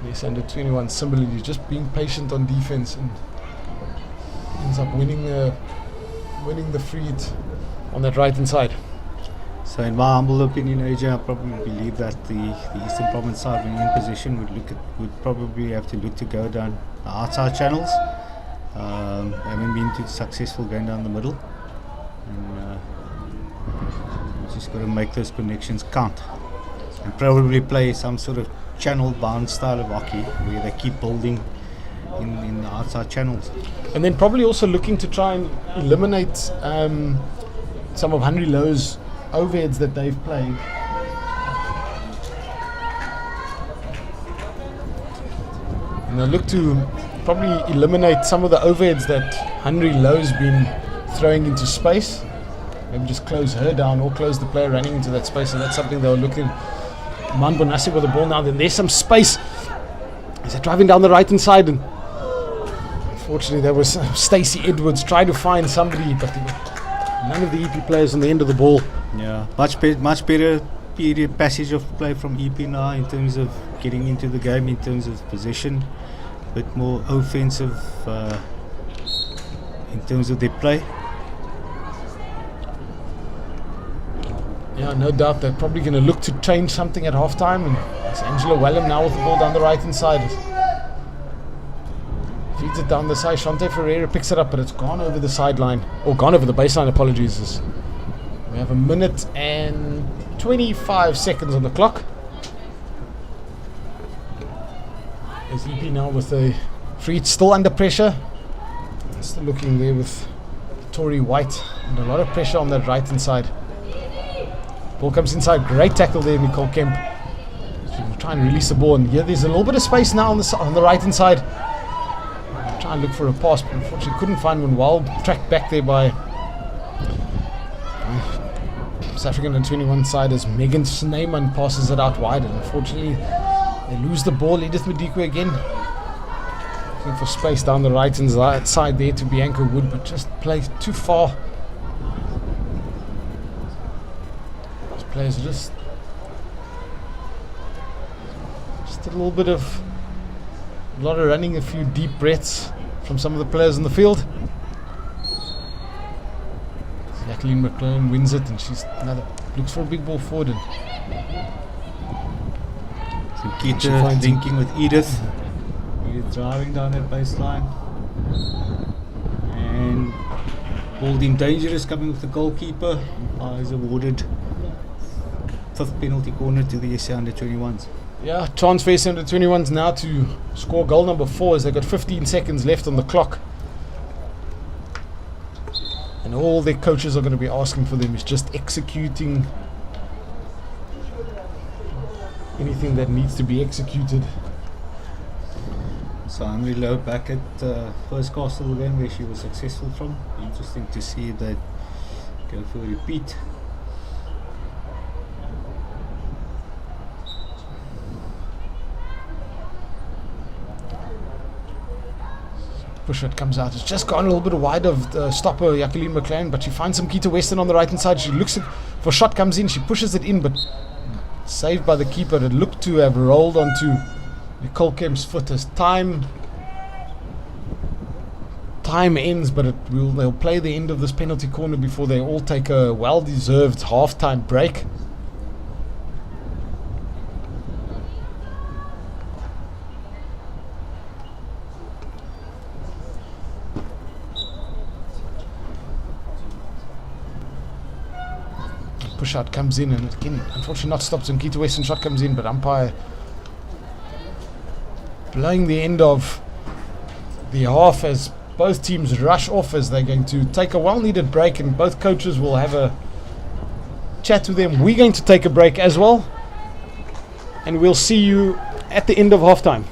Yes, under 21 similarly just being patient on defense and ends up winning the free hit on that right hand side. So in my humble opinion, AJ, I probably believe that the Eastern Province side, when in position, would probably have to look to go down the outside channels. Haven't been too successful going down the middle, and just got to make those connections count, and probably play some sort of channel bound style of hockey where they keep building in the outside channels, and then probably also looking to try and eliminate some of Henry Lowe's overheads that they've played. And they look to probably eliminate some of the overheads that Henry Lowe's been throwing into space. Maybe just close her down or close the player running into that space. So that's something they were looking. Man Bonassi with the ball now. Then there's some space as they're driving down the right hand side, and unfortunately there was Stacey Edwards trying to find somebody, but none of the EP players on the end of the ball. Yeah, much better period passage of play from EP now in terms of getting into the game, in terms of position, a bit more offensive in terms of their play. Yeah, no doubt they're probably going to look to change something at half time, and it's Angela Wellham now with the ball down the right hand side. Feeds it down the side. Shante Ferreira picks it up, but it's gone over the sideline, or gone over the baseline, apologies. We have 1 minute and 25 seconds on the clock. There's EP now with a free, still under pressure. Still looking there with Tory White, and a lot of pressure on that right hand side. Ball comes inside, great tackle there, Nicole Kemp. She'll try and release the ball, and here there's a little bit of space now on the right hand side. Try and look for a pass, but unfortunately couldn't find one. Well tracked back there by South African and 21 side as Megan Snyman passes it out wide, and unfortunately they lose the ball. Edith Madikwe again looking for space down the right hand side there to Bianca Wood, but just plays too far. These players are just a little bit of a lot of running, a few deep breaths from some of the players in the field. Jacqueline McClellan wins it, and she's looks for a big ball forward. And Keita linking with Edith. Edith driving down that baseline. And ball deemed dangerous, coming with the goalkeeper. Is awarded 5th penalty corner to the SA under-21s. Yeah, chance for SA under-21s now to score goal number 4 as they've got 15 seconds left on the clock. And all their coaches are going to be asking for them is just executing anything that needs to be executed. So Henry Lowe back at first Castle again, where she was successful from. Interesting to see if they go for a repeat. Push it comes out. It's just gone a little bit wide of the stopper, Jacqueline McLean, but she finds some Keita Weston on the right hand side. She looks for a shot, comes in, she pushes it in, but saved by the keeper. It looked to have rolled onto Nicole Kemp's foot as time ends, but they'll play the end of this penalty corner before they all take a well-deserved half-time break. Push out comes in, and again, unfortunately not stopped, and Keita Weston shot comes in, but umpire blowing the end of the half as both teams rush off as they're going to take a well-needed break, and both coaches will have a chat with them. We're going to take a break as well, and we'll see you at the end of halftime.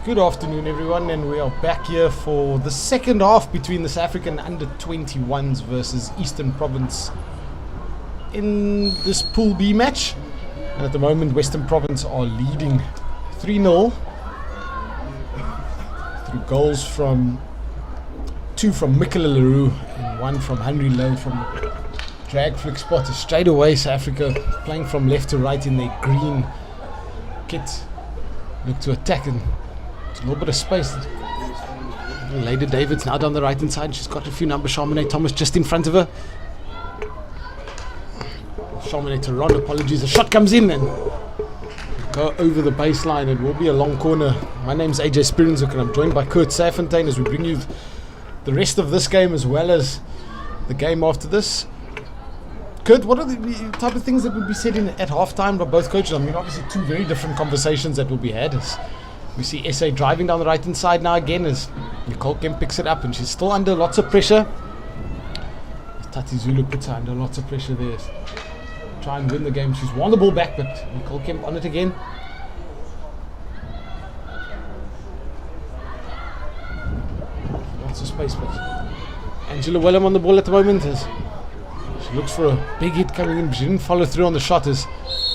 Good afternoon, everyone, and we are back here for the second half between the South African under-21s versus Eastern Province in this Pool B match. And at the moment, Western Province are leading 3-0 through goals from 2 from Mikela Leroux and 1 from Henry Lowe from the drag flick spot. Straight away, South Africa playing from left to right in their green kit. Look to attack and a little bit of space. Lady David's now down the right hand side. She's got a few numbers. Charmaine Thomas just in front of her. Charmaine to Ron, apologies. The shot comes in and go over the baseline. It will be a long corner. My name's AJ Spirinzuk and I'm joined by Kurt Safontaine as we bring you the rest of this game as well as the game after this. Kurt, what are the type of things that would be said at halftime by both coaches? I mean, obviously two very different conversations that will be had. As we see SA driving down the right hand side now again as Nicole Kemp picks it up and she's still under lots of pressure. As Tati Zulu puts her under lots of pressure there. Try and win the game. She's won the ball back, but Nicole Kemp on it again. Lots of space, but Angela Willem on the ball at the moment as she looks for a big hit coming in, but she didn't follow through on the shot. As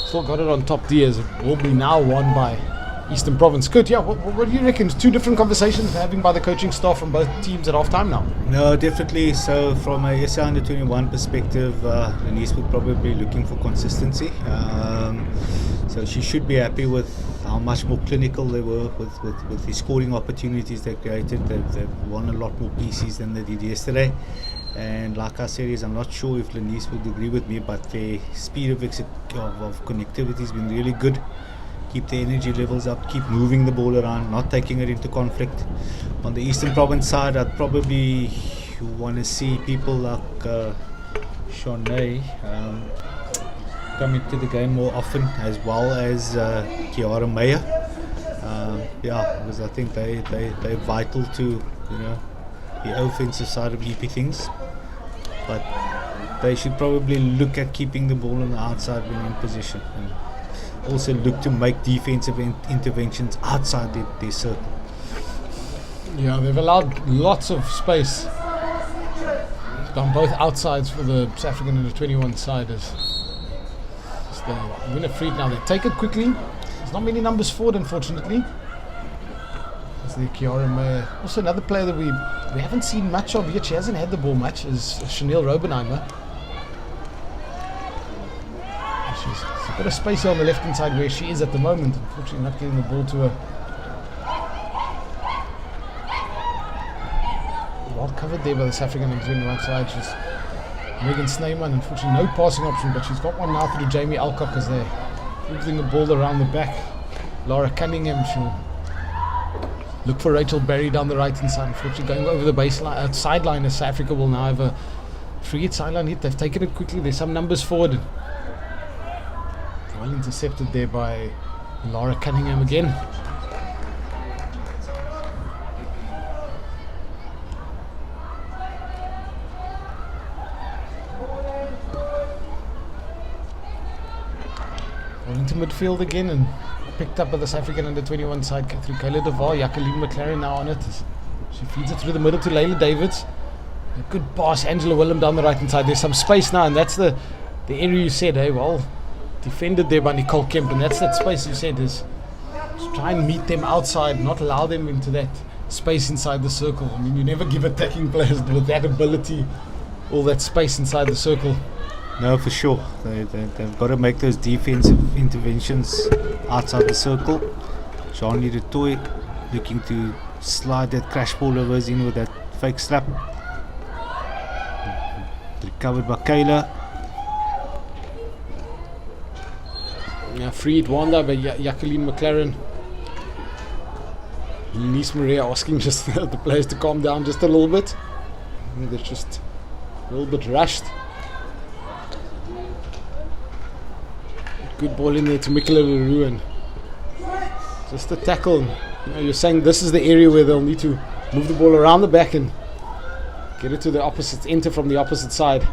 still got it on top D as it will be now won by Eastern Province. Good, yeah, what do you reckon? Two different conversations having by the coaching staff from both teams at half time now. No, definitely. So from a SA under 21 perspective, Denise would probably be looking for consistency. So she should be happy with how much more clinical they were with the scoring opportunities they created. They've won a lot more PCs than they did yesterday. And like I said, I'm not sure if Denise would agree with me, but the speed of connectivity has been really good. Keep the energy levels up, keep moving the ball around, not taking it into conflict. On the Eastern Province side, I'd probably want to see people like Shanae come into the game more often, as well as Kiara Meyer. Because I think they're vital to the offensive side of EP things. But they should probably look at keeping the ball on the outside when in position. And also look to make defensive interventions outside their circle. Yeah, they've allowed lots of space on both outsides for the South African under 21 side as they win a free now. They take it quickly. There's not many numbers forward, unfortunately. That's the Kiara Meyer. Also another player that we haven't seen much of yet. She hasn't had the ball much is Chanel Robenheimer. She's a bit of space here on the left hand side where she is at the moment. Unfortunately not getting the ball to her. Well covered there by the South African on the right side. She's Megan Snyman. Unfortunately no passing option, but she's got one now through Jamie Alcock as they're moving the ball around the back. Laura Cunningham, she'll look for Rachel Berry down the right hand side. Unfortunately going over the baseline, sideline as South Africa will now have a free hit, sideline hit. They've taken it quickly. There's some numbers forward. Well intercepted there by Laura Cunningham again. Well into midfield again and picked up by the South African under 21 side through Kayla Deval. Jacqueline McLaren now on it. She feeds it through the middle to Layla Davids. A good pass, Angela Willem down the right hand side. There's some space now, and that's the area you said, hey, well, defended there by Nicole Kemp, and that's that space you said is to try and meet them outside, not allow them into that space inside the circle. I mean, you never give attacking players with that ability all that space inside the circle. No, for sure. They've got to make those defensive interventions outside the circle. Jean-Lee de Toy looking to slide that crash ball overs in with that fake slap. Recovered by Kayla. Yeah, free hit Wanda by Jacqueline McLaren. Denise Maria asking just the players to calm down just a little bit. I think they're just a little bit rushed. Good ball in there to Mikela Leroux and just a tackle. You're saying this is the area where they'll need to move the ball around the back and get it to the opposite, enter from the opposite side.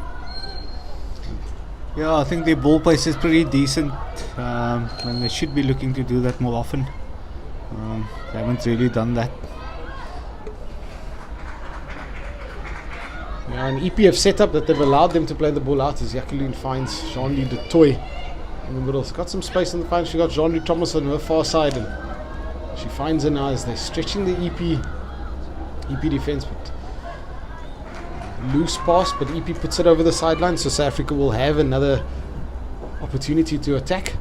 Yeah, I think their ball pace is pretty decent, and they should be looking to do that more often. They haven't really done that. Yeah, an EPF setup that they've allowed them to play the ball out as Jacqueline finds Jean-Louis de Toy in the middle. She's got some space on the flank. She got Jean-Louis Thomas on her far side, and she finds her now as they're stretching the EP defense. But loose pass, but EP puts it over the sideline, so South Africa will have another opportunity to attack.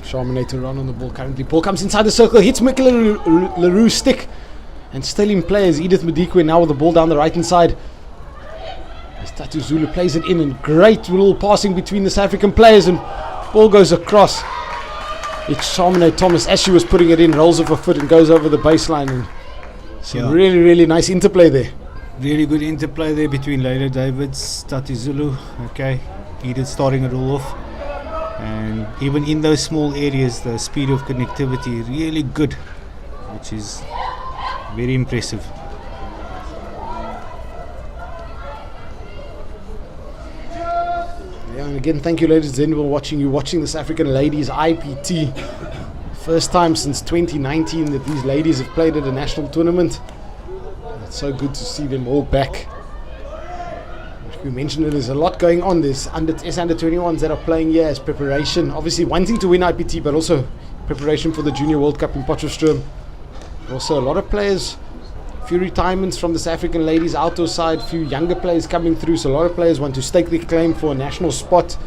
Charmaine to run on the ball currently. Ball comes inside the circle, hits Michaela Leroux's stick, and still in play is Edith Madikwe now with the ball down the right hand side. As Tatu Zulu plays it in, and great little passing between the South African players, and ball goes across. It's Charmaine Thomas, as she was putting it in, rolls off her foot and goes over the baseline, and some really nice interplay there. Really good interplay there between Leila Davids, Tatu Zulu. Okay, Edith starting it all off. And even in those small areas, the speed of connectivity really good, which is very impressive. Yeah, and again, thank you, ladies and gentlemen, watching this African Ladies IPT. First time since 2019 that these ladies have played at a national tournament. It's so good to see them all back. We mentioned there's a lot going on. There's under-21s that are playing here as preparation, obviously wanting to win IPT, but also preparation for the Junior World Cup in Potchefstroom. Also a lot of players, a few retirements from the South African ladies outdoor side, a few younger players coming through, so a lot of players want to stake their claim for a national spot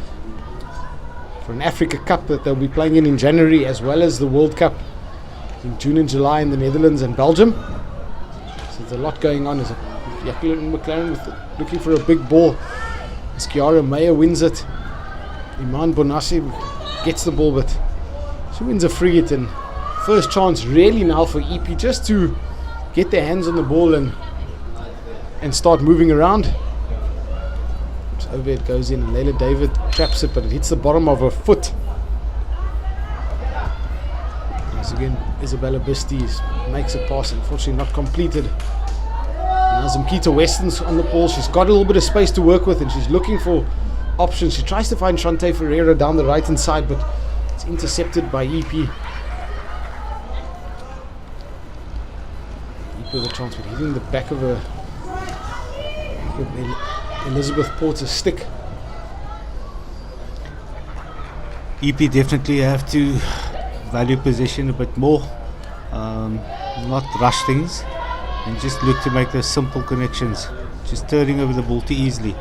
for an Africa Cup that they'll be playing in January, as well as the World Cup in June and July in the Netherlands and Belgium. So there's a lot going on. There's Jacqueline McLaren looking for a big ball. As Kiara Meyer wins it, Iman Bonassi gets the ball, but she wins a free hit, and first chance really now for EP just to get their hands on the ball and start moving around. So over it goes in, and Leila David traps it, but it hits the bottom of her foot. Once again, Isabella Bisties makes a pass, unfortunately not completed. Now Zimkita Weston's on the ball. She's got a little bit of space to work with, and she's looking for options. She tries to find Shante Ferreira down the right hand side, but it's intercepted by EP. EP with a chance, but hitting the back of Elizabeth Porter's stick. EP definitely have to value possession a bit more, not rush things, and just look to make those simple connections, just turning over the ball too easily.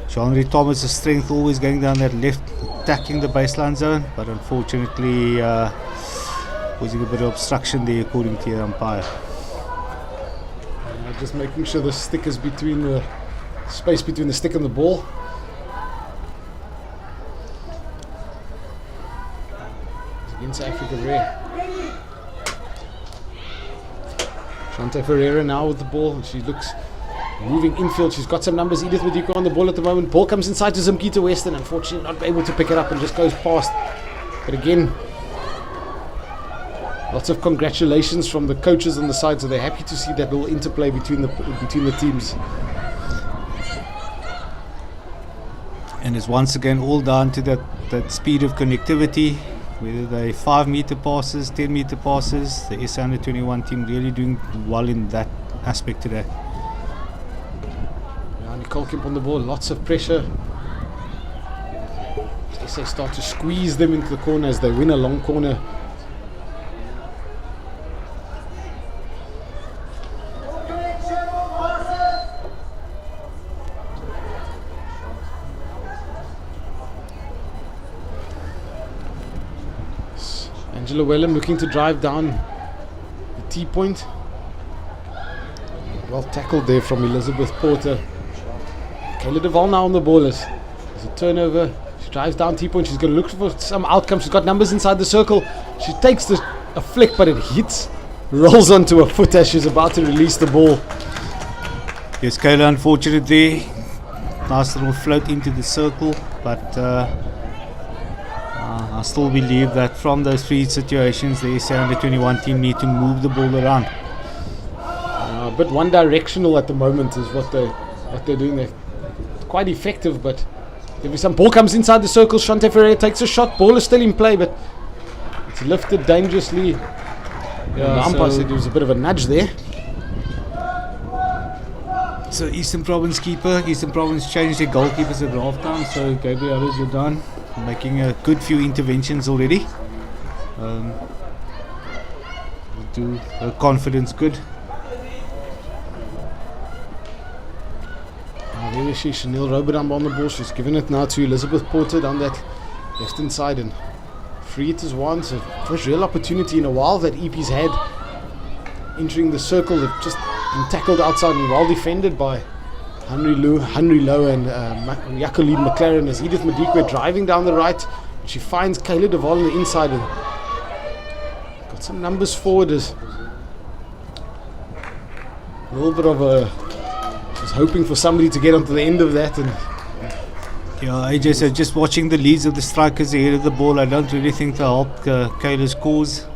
Jean-Louis Thomas' strength always going down that left, attacking the baseline zone, but unfortunately causing a bit of obstruction there according to the umpire. Just making sure the stick is between the space between the stick and the ball. It's against Africa Rare. Shante Ferreira now with the ball. She looks moving infield. She's got some numbers. Edith Madikwe on the ball at the moment. Ball comes inside to Zimkita Weston. Unfortunately not able to pick it up and just goes past. But again, lots of congratulations from the coaches on the side, so they're happy to see that little interplay between the teams. And it's once again all down to that speed of connectivity, whether they 5 meter passes, 10 meter passes. The SA Under-21 team really doing well in that aspect today. Now Nicole Kemp on the ball, lots of pressure. SA start to squeeze them into the corner as they win a long corner. Angela Wellham looking to drive down the T-point. Well tackled there from Elizabeth Porter. Kayla Duval now on the ball. There's a turnover. She drives down T-point. She's going to look for some outcome. She's got numbers inside the circle. She takes a flick, but it hits, rolls onto her foot as she's about to release the ball. Yes, Kayla, unfortunately, nice little float into the circle, but I still believe that from those three situations, the SA Under-21 team need to move the ball around. A bit one-directional at the moment is what they're doing. They're quite effective, but There'll be some ball comes inside the circle. Shante Ferreira takes a shot. Ball is still in play, but it's lifted dangerously. Yeah, the umpire said there was a bit of a nudge there. So Eastern Province changed their goalkeepers at half-time. So Gabriela Jordan making a good few interventions already. Do her confidence good. There we see Chanel Roberdam on the ball. She's given it now to Elizabeth Porter down that left hand side, and free it is one. So first real opportunity in a while that EP's had entering the circle. They've just been tackled outside and well defended by Henry Lowe and Jacqueline McLaren, as Edith Madikwe driving down the right. She finds Kayla De Vol on the inside and got some numbers forward. As a little bit of a, was hoping for somebody to get onto the end of that. And yeah, AJ said just watching the leads of the strikers ahead of the ball, I don't really think they'll help Kayla's cause.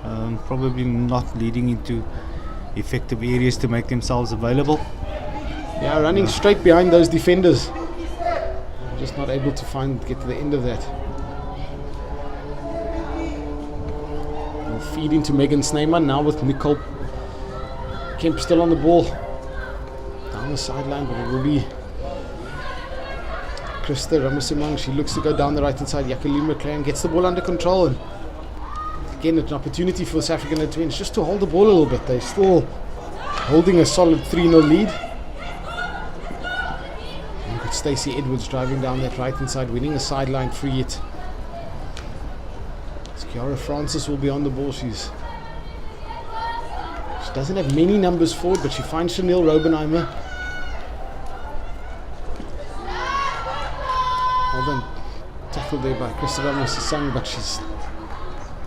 Probably not leading into effective areas to make themselves available. Yeah, running straight behind those defenders. Just not able to get to the end of that. We'll feed into Megan Snyman now with Nicole Kemp still on the ball. Down the sideline, but it will be Krista Ramasimang. She looks to go down the right hand side. Jacqueline McLaren gets the ball under control, and again an opportunity for South African Twins just to hold the ball a little bit. They're still holding a solid 3-0 lead. You've got Stacey Edwards driving down that right hand side, winning a sideline free hit. Kiara Francis will be on the ball. She doesn't have many numbers forward, but she finds Chanel Robenheimer. Well done, tackled there by Christopher Masasang, but she's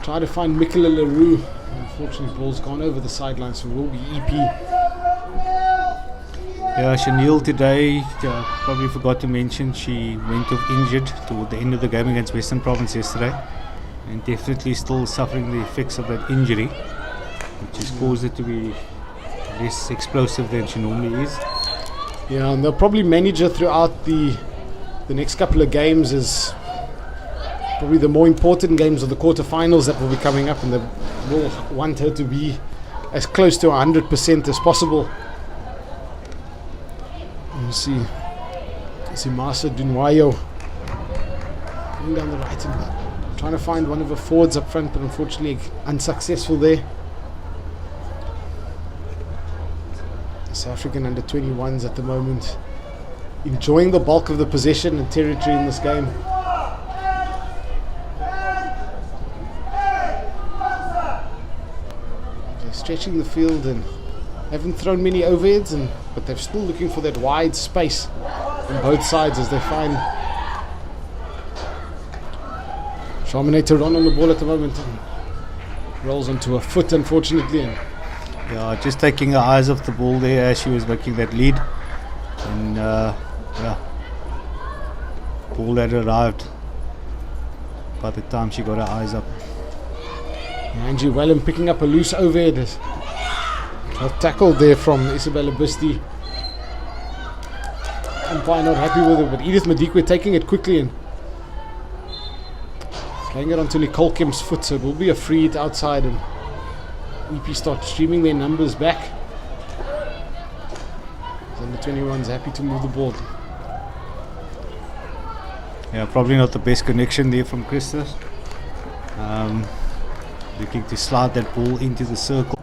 tried to find Michaela LaRue. Unfortunately, ball's gone over the sideline, so it will be EP. Yeah, Chanel today, probably forgot to mention, she went off injured toward the end of the game against Western Province yesterday, and definitely still suffering the effects of that injury, which has caused it to be less explosive than she normally is. Yeah, and they'll probably manage her throughout the next couple of games, as probably the more important games of the quarterfinals that will be coming up, and they will want her to be as close to 100% as possible. You see Masa Dunwayo going down the right and trying to find one of her forwards up front, but unfortunately unsuccessful there. The South African under-21s at the moment enjoying the bulk of the possession and territory in this game. They're stretching the field and haven't thrown many overheads, but they're still looking for that wide space on both sides as they find Charmaine Teron on the ball at the moment, and rolls onto her foot unfortunately. And yeah, just taking her eyes off the ball there as she was making that lead, and ball had arrived by the time she got her eyes up. Angie Wellham picking up a loose overhead. A tackle there from Isabella Bisti. Umpire not happy with it, but Edith Madikwe taking it quickly and playing it onto Nicole Kemp's foot, so it will be a free hit outside, and EP start streaming their numbers back. Then the 21's happy to move the ball. Yeah, probably not the best connection there from Krista. Looking to slide that ball into the circle.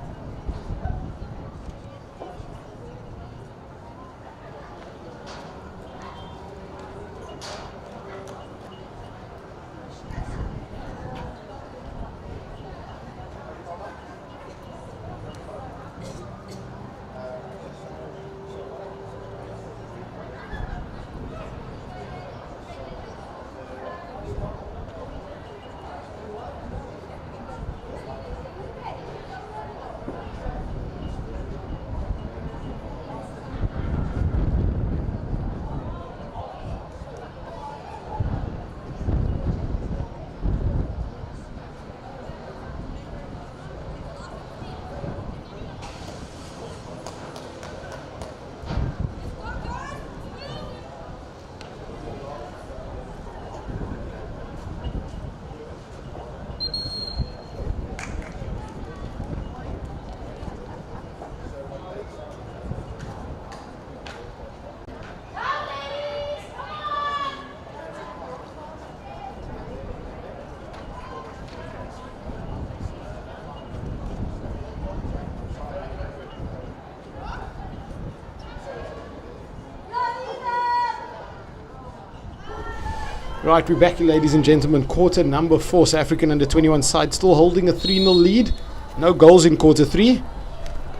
Right, we're back, ladies and gentlemen. Quarter number 4, South African under-21 side still holding a 3-0 lead. No goals in quarter 3.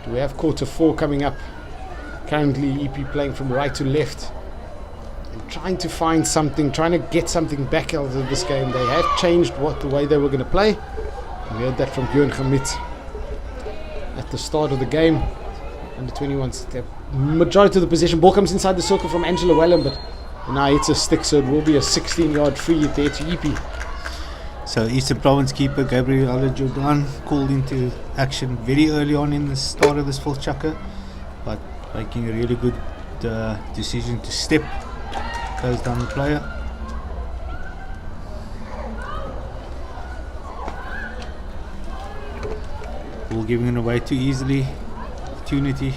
We have quarter 4 coming up. Currently EP playing from right to left. And trying to find something, trying to get something back out of this game. They have changed the way they were going to play. We heard that from Björn Gamit at the start of the game. Under-21s, the majority of the possession. Ball comes inside the circle from Angela Wellham, but now it's a stick, so it will be a 16-yard free hit there to EP. So Eastern Province keeper Gabriel Jordan called into action very early on in the start of this fourth chukker, but making a really good decision to step, close down the player. Ball giving it away too easily. Opportunity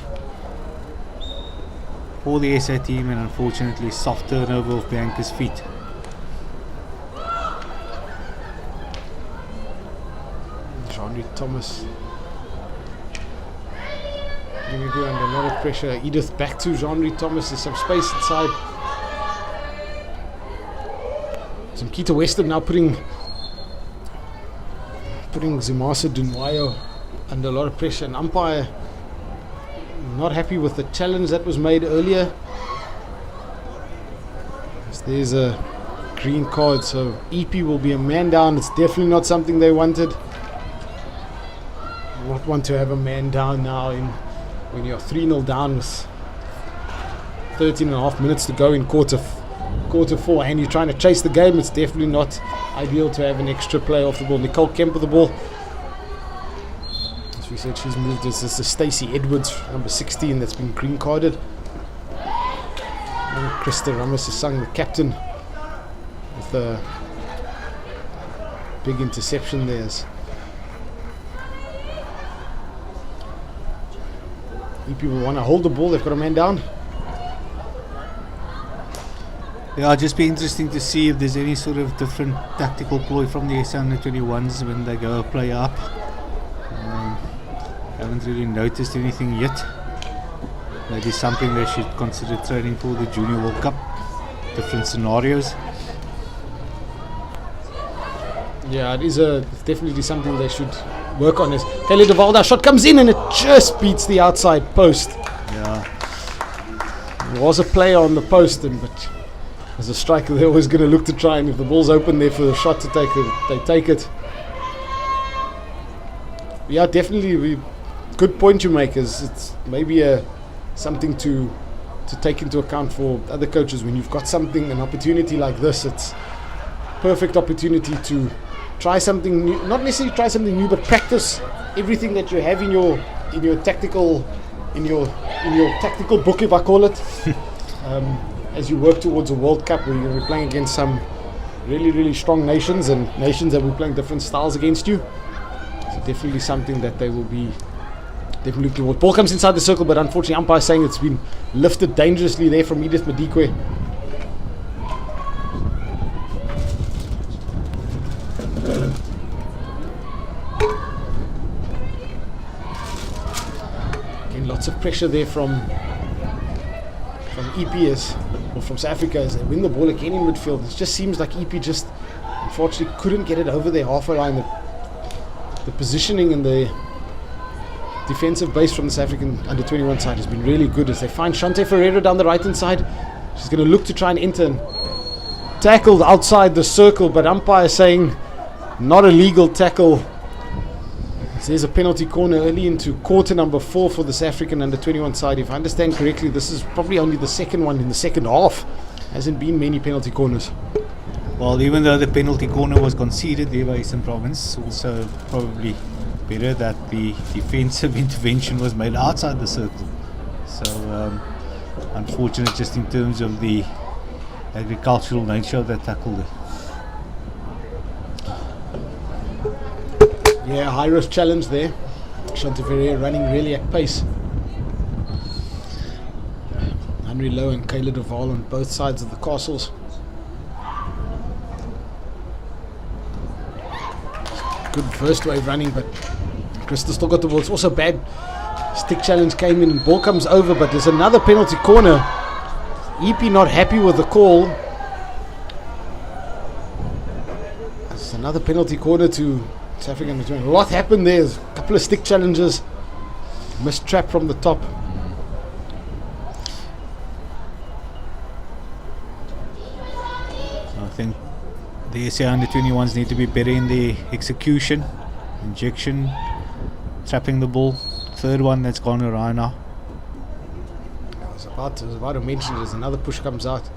for the SA team, and unfortunately soft turnover of Bianca's feet. Jean-Louis Thomas going to be under a lot of pressure. Edith back to Jean-Louis Thomas. There's some space inside. Some Kita Western now putting Zimasa Dunwayo under a lot of pressure. An umpire not happy with the challenge that was made earlier. There's a green card, so EP will be a man down. It's definitely not something they wanted. You not want to have a man down now when you're 3-0 down with 13.5 minutes to go in quarter 4, and you're trying to chase the game. It's definitely not ideal to have an extra play off the ball. Nicole Kemp with the ball. As we said, she's moved. This is Stacey Edwards, number 16, that's been green carded. And Krista Ramos has sung the captain with a big interception there. People want to hold the ball. They've got a man down. Yeah, it'll just be interesting to see if there's any sort of different tactical ploy from the SA under-21s when they go play up. Haven't really noticed anything yet. Maybe something they should consider training for the Junior World Cup. Different scenarios. Yeah, it's definitely something they should work on. Is Taylor de Valda shot comes in and it just beats the outside post. Yeah. There was a player on the post, but as a striker, they're always going to look to try, and if the ball's open there for the shot to take it, they take it. Yeah, definitely. Good point you make. It's maybe something to take into account for other coaches when you've got an opportunity like this. It's perfect opportunity to try something new. Not necessarily try something new, but practice everything that you have in your tactical book, if I call it. As you work towards a World Cup where you're going to be playing against some really, really strong nations, and nations that will be playing different styles against you. So definitely something that they will be definitely looking towards. Ball comes inside the circle, but unfortunately umpire saying it's been lifted dangerously there from Edith Madikwe. Again, lots of pressure there from EPS, or from South Africa, as they win the ball again in midfield. It just seems like EP just unfortunately couldn't get it over their halfway line. The positioning and the defensive base from the South African under-21 side has been really good, as they find Shante Ferreira down the right hand side. She's going to look to try and enter and tackled outside the circle, but umpire saying not a legal tackle. So there's a penalty corner early into quarter number 4 for the South African under-21 side. If I understand correctly, this is probably only the second one in the second half. Hasn't been many penalty corners. Well, even though the penalty corner was conceded there by Eastern Province, also probably better that the defensive intervention was made outside the circle. So unfortunate just in terms of the agricultural nature of that tackle there. Yeah, high risk challenge there. Shante Ferreira running really at pace. Henry Lowe and Kayla Duval on both sides of the castles. Good first wave running, but Krista still got the ball. It's also bad. Stick challenge came in and ball comes over, but there's another penalty corner. EP not happy with the call. It's another penalty corner to South African. A lot happened there. There's a couple of stick challenges. Missed trap from the top. I think the SA under-21s need to be better in the execution, injection, trapping the ball. Third one that's gone around now. I was about to mention there's another push comes out.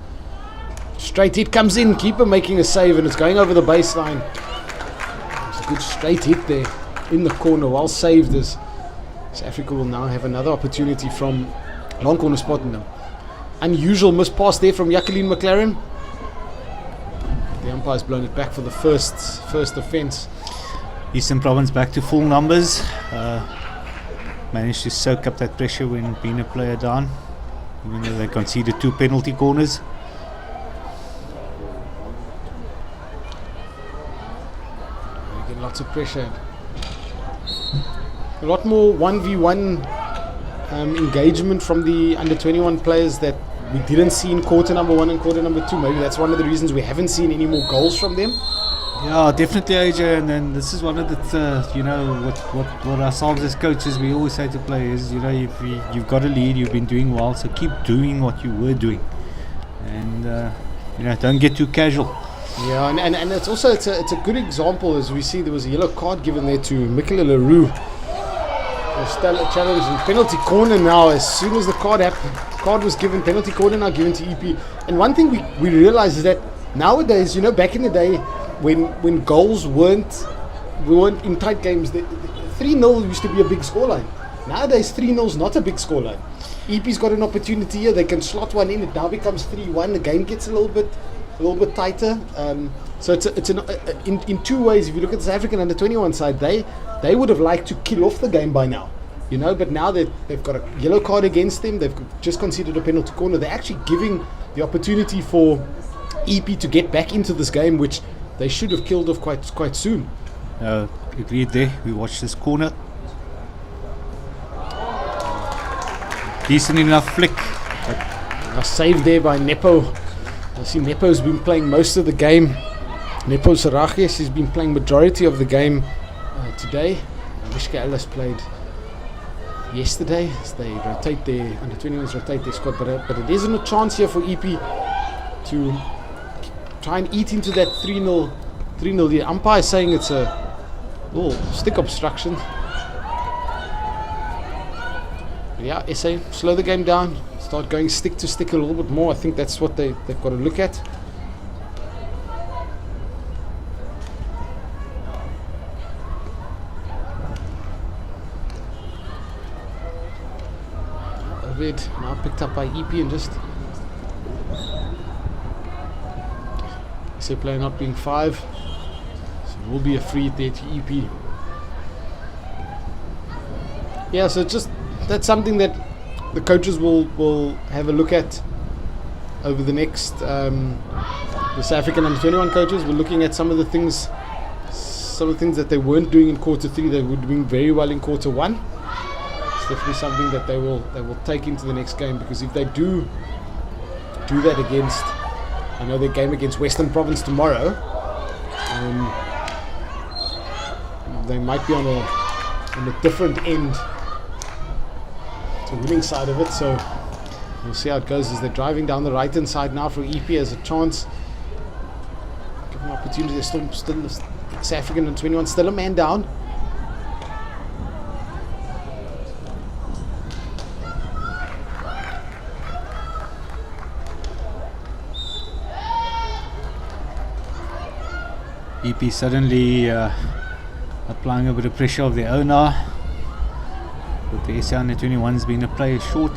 Straight hit comes in, keeper making a save, and it's going over the baseline. It's a good straight hit there in the corner, well saved, as South Africa will now have another opportunity from long corner spot. Unusual miss pass there from Jacqueline McLaren. The umpire's blown it back for the first offence. Eastern Province back to full numbers. Managed to soak up that pressure when being a player down, even though they conceded 2 penalty corners. We get lots of pressure. A lot more 1v1 engagement from the under-21 players that we didn't see in quarter number 1 and quarter number 2. Maybe that's one of the reasons we haven't seen any more goals from them. Yeah, definitely, AJ. And then this is one of the, what ourselves as coaches, we always say to players, if you've got a lead, you've been doing well, so keep doing what you were doing, and don't get too casual. Yeah, and it's also it's a good example, as we see there was a yellow card given there to Michaela Leroux. Still a challenge in penalty corner now. As soon as the card was given, penalty corner now given to EP. And one thing we realize is that nowadays, back in the day, when goals weren't in tight games, 3-0 used to be a big scoreline. Nowadays 3-0 is not a big scoreline. EP's got an opportunity here, they can slot one in, it now becomes 3-1, the game gets a little bit tighter. So it's in two ways. If you look at the South African under-21 side, they would have liked to kill off the game by now, but now they've got a yellow card against them, they've just conceded a penalty corner. They're actually giving the opportunity for EP to get back into this game, which they should have killed off quite soon. Agreed there. We watched this corner. Decent enough flick. A save there by Nepo. I see Nepo's been playing most of the game. Nepo Sarajes has been playing majority of the game today. Mishka Ellis played yesterday. As they rotate their under-21s, rotate their squad, but it isn't a chance here for EP to try and eat into that 3-0 lead. Umpire is saying it's a stick obstruction. But yeah, SA, slow the game down, start going stick to stick a little bit more. I think that's what they've got to look at. Ovid now picked up by EP and just SA player not being 5, so it will be a free there to EP. Yeah, so just that's something that the coaches will have a look at over the next. The South African under-21 coaches were looking at some of the things that they weren't doing in quarter 3. They were doing very well in quarter 1. It's definitely something that they will take into the next game, because if they do that against, I know their game against Western Province tomorrow, they might be on a different end to the winning side of it. So we'll see how it goes as they're driving down the right hand side now for EP as a chance. Give them an opportunity. They're still South African and 21, still a man down. EP suddenly applying a bit of pressure of their own now, with the SA under-21s being a player short,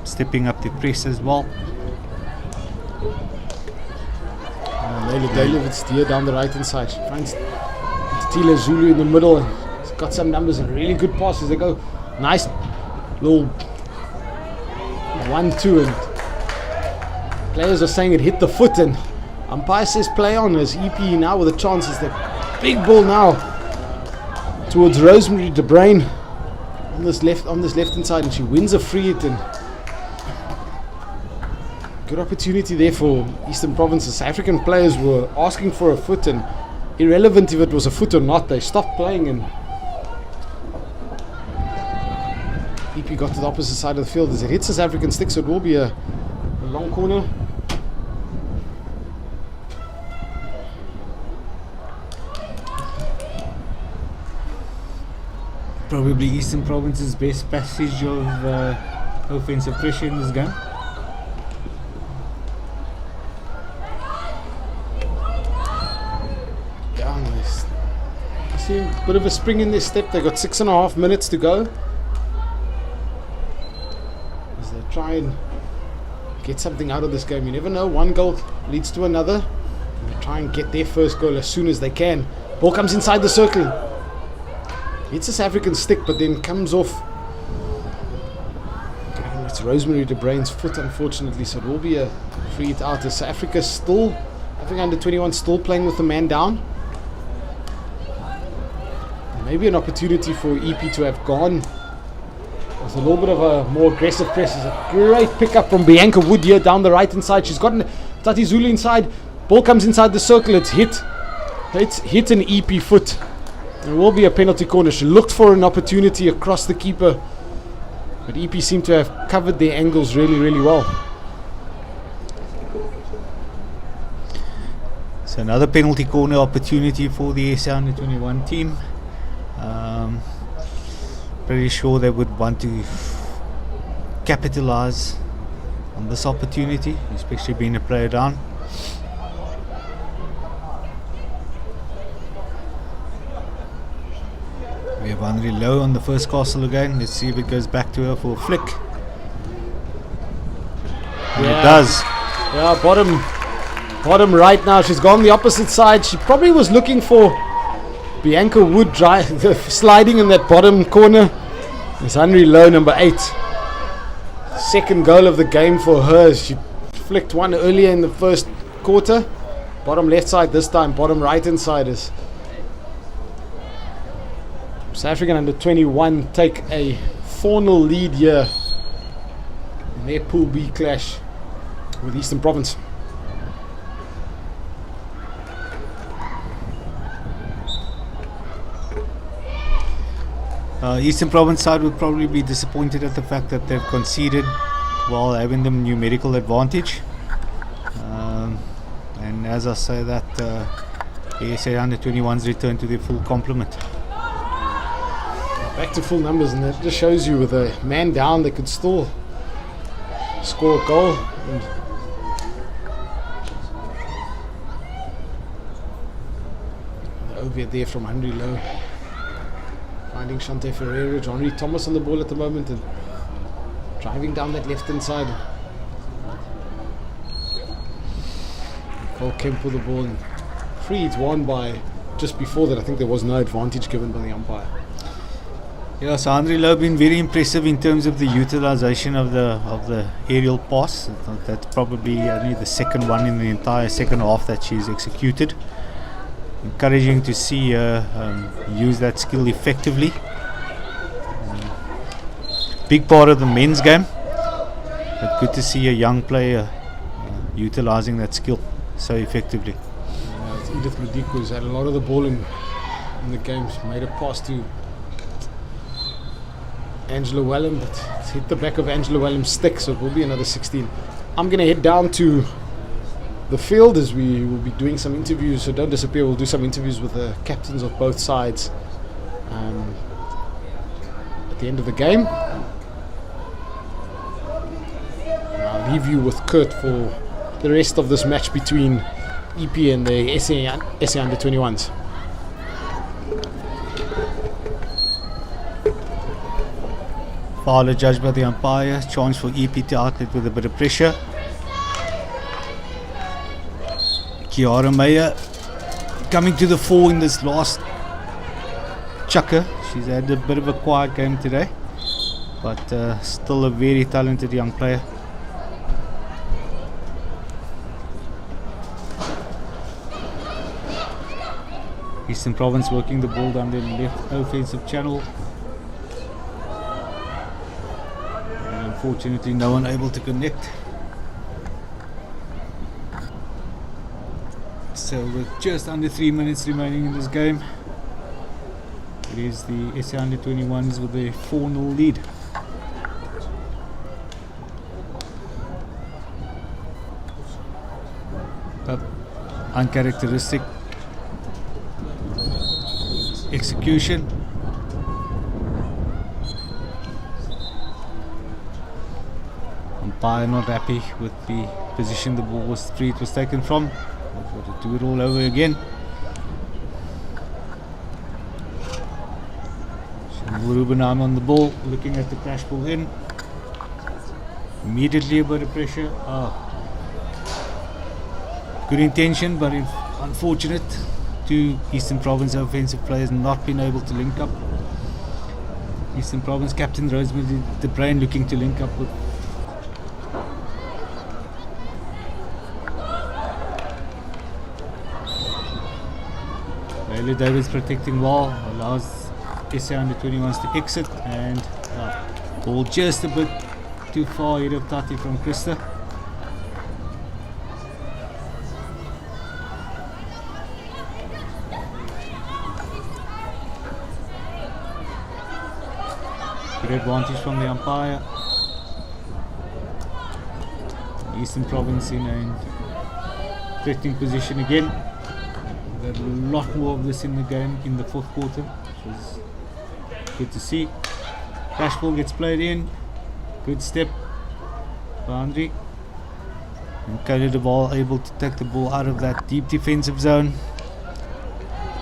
stepping up the press as well. David's steer down the right hand side. She finds Tila Zulu in the middle. He's got some numbers and really good passes. They go nice little 1-2, and players are saying it hit the foot, and umpire says play on, as EP now with a chance. Is the big ball now towards Rosemary De Bruin on this left hand side, and she wins a free hit and Good opportunity there for Eastern Provinces. South African players were asking for a foot, and irrelevant if it was a foot or not, they stopped playing, and EP got to the opposite side of the field as it hits South African stick, so it will be a long corner. Probably Eastern Province's best passage of offensive pressure in this game. I see a bit of a spring in their step. They got 6.5 minutes to go as they try and get something out of this game. You never know, one goal leads to another, and they try and get their first goal as soon as they can. Ball comes inside the circle, hits a South African stick, but then comes off. It's Rosemary de Bruyn's foot, unfortunately, so it will be a free hit out. As South Africa still, I think under 21 still playing with the man down. Maybe an opportunity for EP to have gone with a little bit of a more aggressive press. It's a great pickup from Bianca Wood here down the right hand side. She's gotten Tati Zulu inside. Ball comes inside the circle. It's hit an EP foot. There will be a penalty corner. She looked for an opportunity across the keeper, but EP seemed to have covered their angles really, really well. So another penalty corner opportunity for the SA Under-21 team. Pretty sure they would want to capitalize on this opportunity, especially being a player down. We have Henri Low on the first castle again. Let's see if it goes back to her for a flick. And it does. Yeah, bottom right now. She's gone the opposite side. She probably was looking for Bianca Wood sliding in that bottom corner. It's Henri Low, number 8. Second goal of the game for her. She flicked one earlier in the first quarter. Bottom left side this time. Bottom right hand side is South African Under-21 take a 4-0 lead here in their Pool B clash with Eastern Province. Eastern Province side would probably be disappointed at the fact that they've conceded while having them numerical advantage. And as I say that, SA Under-21's return to their full complement. Back to full numbers, and that just shows you with a man down they could still score a goal. And the over there from Henri Low, finding Shante Ferreira, John Reed Thomas on the ball at the moment and driving down that left hand side. Cole Kemp with the ball, and free hits won by just before that. I think there was no advantage given by the umpire. Yeah, so Henri Low been very impressive in terms of the utilization of the aerial pass. That's probably only the second one in the entire second half that she's executed. Encouraging to see her use that skill effectively. Big part of the men's game, but good to see a young player utilizing that skill so effectively. It's Edith Madiku who's had a lot of the ball in the game. She made a pass to Angela Wellham, but it's hit the back of Angela Wellham's stick, so it will be another 16. I'm going to head down to the field as we will be doing some interviews, so don't disappear. We'll do some interviews with the captains of both sides at the end of the game. And I'll leave you with Kurt for the rest of this match between EP and the SA Under-21s. Foul judged by the umpire. Chance for EP to outlet with a bit of pressure. Kiara Meyer coming to the fore in this last chucker. She's had a bit of a quiet game today, but still a very talented young player. Eastern Province working the ball down the left offensive channel. And unfortunately no one able to connect. So with just under 3 minutes remaining in this game, it is the SA Under 21s with a 4-0 lead. But uncharacteristic execution. Umpire not happy with the position the ball was taken from. We've got to do it all over again. Rubenheim on the ball, looking at the crash ball in. Immediately a bit of pressure. Good intention, but unfortunate. Two Eastern Province offensive players not been able to link up. Eastern Province captain Rosemary the Brain looking to link up with Layla Davids protecting well, allows SA Under 21s to exit, and ball just a bit too far ahead of Tati from Krista. Good advantage from the umpire. Eastern Province in a threatening position again. We had a lot more of this in the game in the fourth quarter, which was good to see. Crash ball gets played in. Good step, boundary. And Kyle the ball able to take the ball out of that deep defensive zone.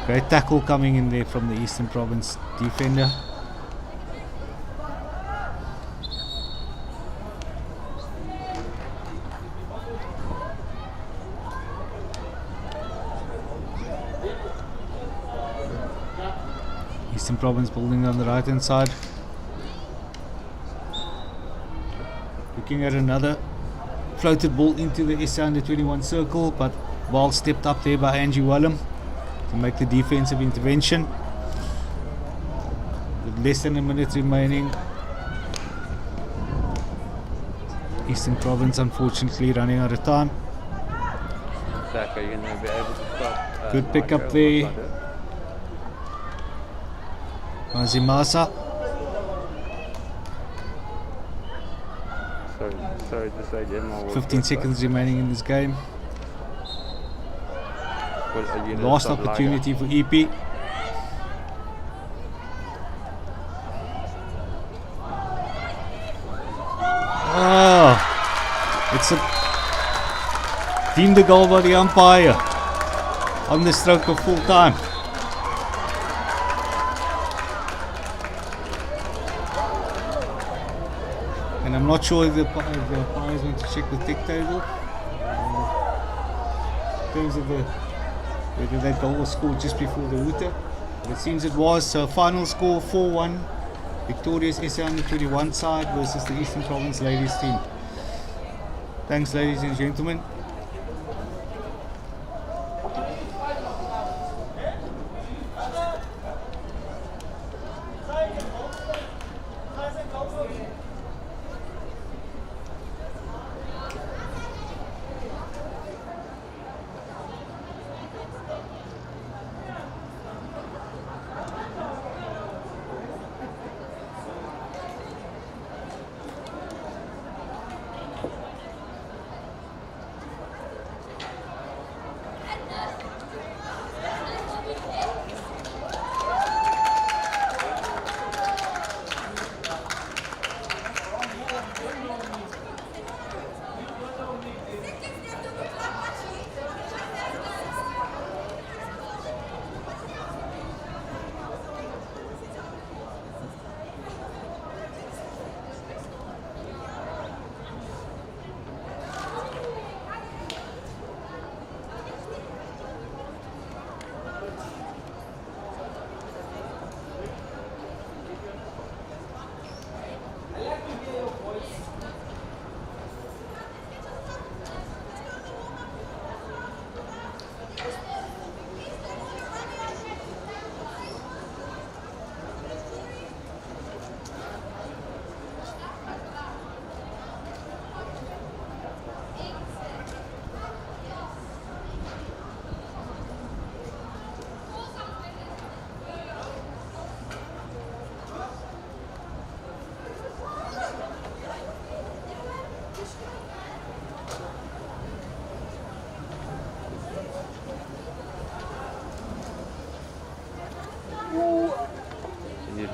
Great tackle coming in there from the Eastern Province defender. Eastern Province building on the right hand side. Looking at another floated ball into the SA Under 21 circle, but ball stepped up there by Angie Wallum to make the defensive intervention. With less than a minute remaining, Eastern Province unfortunately running out of time. Zach, are you going to be able to stop? Good pick up there. Mazimasa. Sorry to say, Gemma. 15 seconds remaining in this game. Well, Lost opportunity for EP. It's a deemed a goal by the umpire on the stroke of full time. And I'm not sure if the umpires want to check the tick table in terms of whether that goal was scored just before the hooter. But it seems it was. So final score 4-1. Victorious SA Under 21 side versus the Eastern Province ladies team. Thanks, ladies and gentlemen.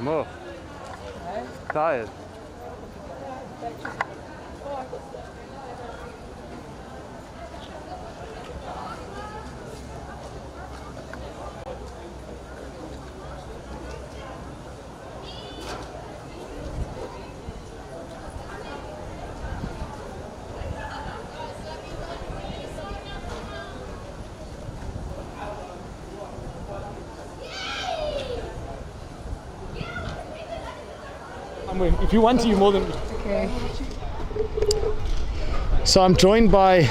More. Tired. If you want to, you're more than... Okay. So I'm joined by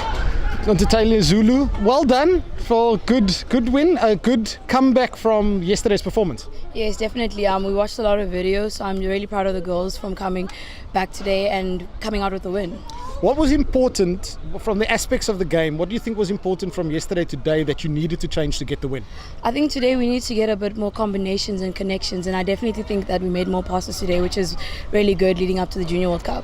Nontatale Zulu. Well done for good win, a good comeback from yesterday's performance. Yes, definitely. We watched a lot of videos, so I'm really proud of the girls from coming back today and coming out with the win. What was important from the aspects of the game? What do you think was important from yesterday to today that you needed to change to get the win? I think today we need to get a bit more combinations and connections, and I definitely think that we made more passes today, which is really good leading up to the Junior World Cup.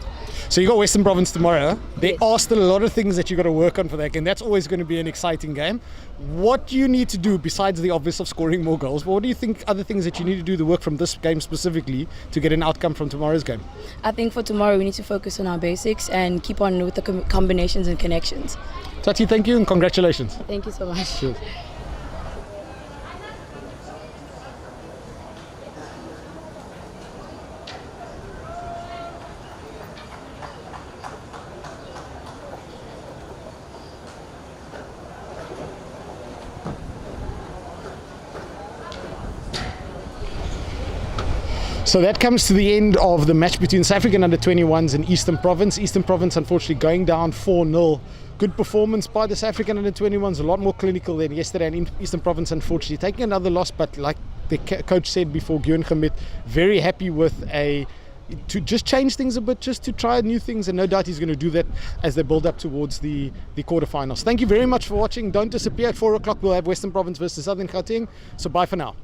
So you got Western Province tomorrow. There Yes. are still a lot of things that you got to work on for that game. That's always going to be an exciting game. What do you need to do besides the obvious of scoring more goals? What do you think other things that you need to do to work from this game specifically to get an outcome from tomorrow's game? I think for tomorrow we need to focus on our basics and keep on with the combinations and connections. Tati, thank you and congratulations. Thank you so much. Cheers. So that comes to the end of the match between South African under-21s and Eastern Province. Eastern Province unfortunately going down 4-0. Good performance by the South African under-21s, a lot more clinical than yesterday, and Eastern Province unfortunately taking another loss, but like the coach said before, Gyun Gemit, very happy with to just change things a bit, just to try new things, and no doubt he's going to do that as they build up towards the quarterfinals. Thank you very much for watching. Don't disappear. At 4 o'clock we'll have Western Province versus Southern Gauteng. So bye for now.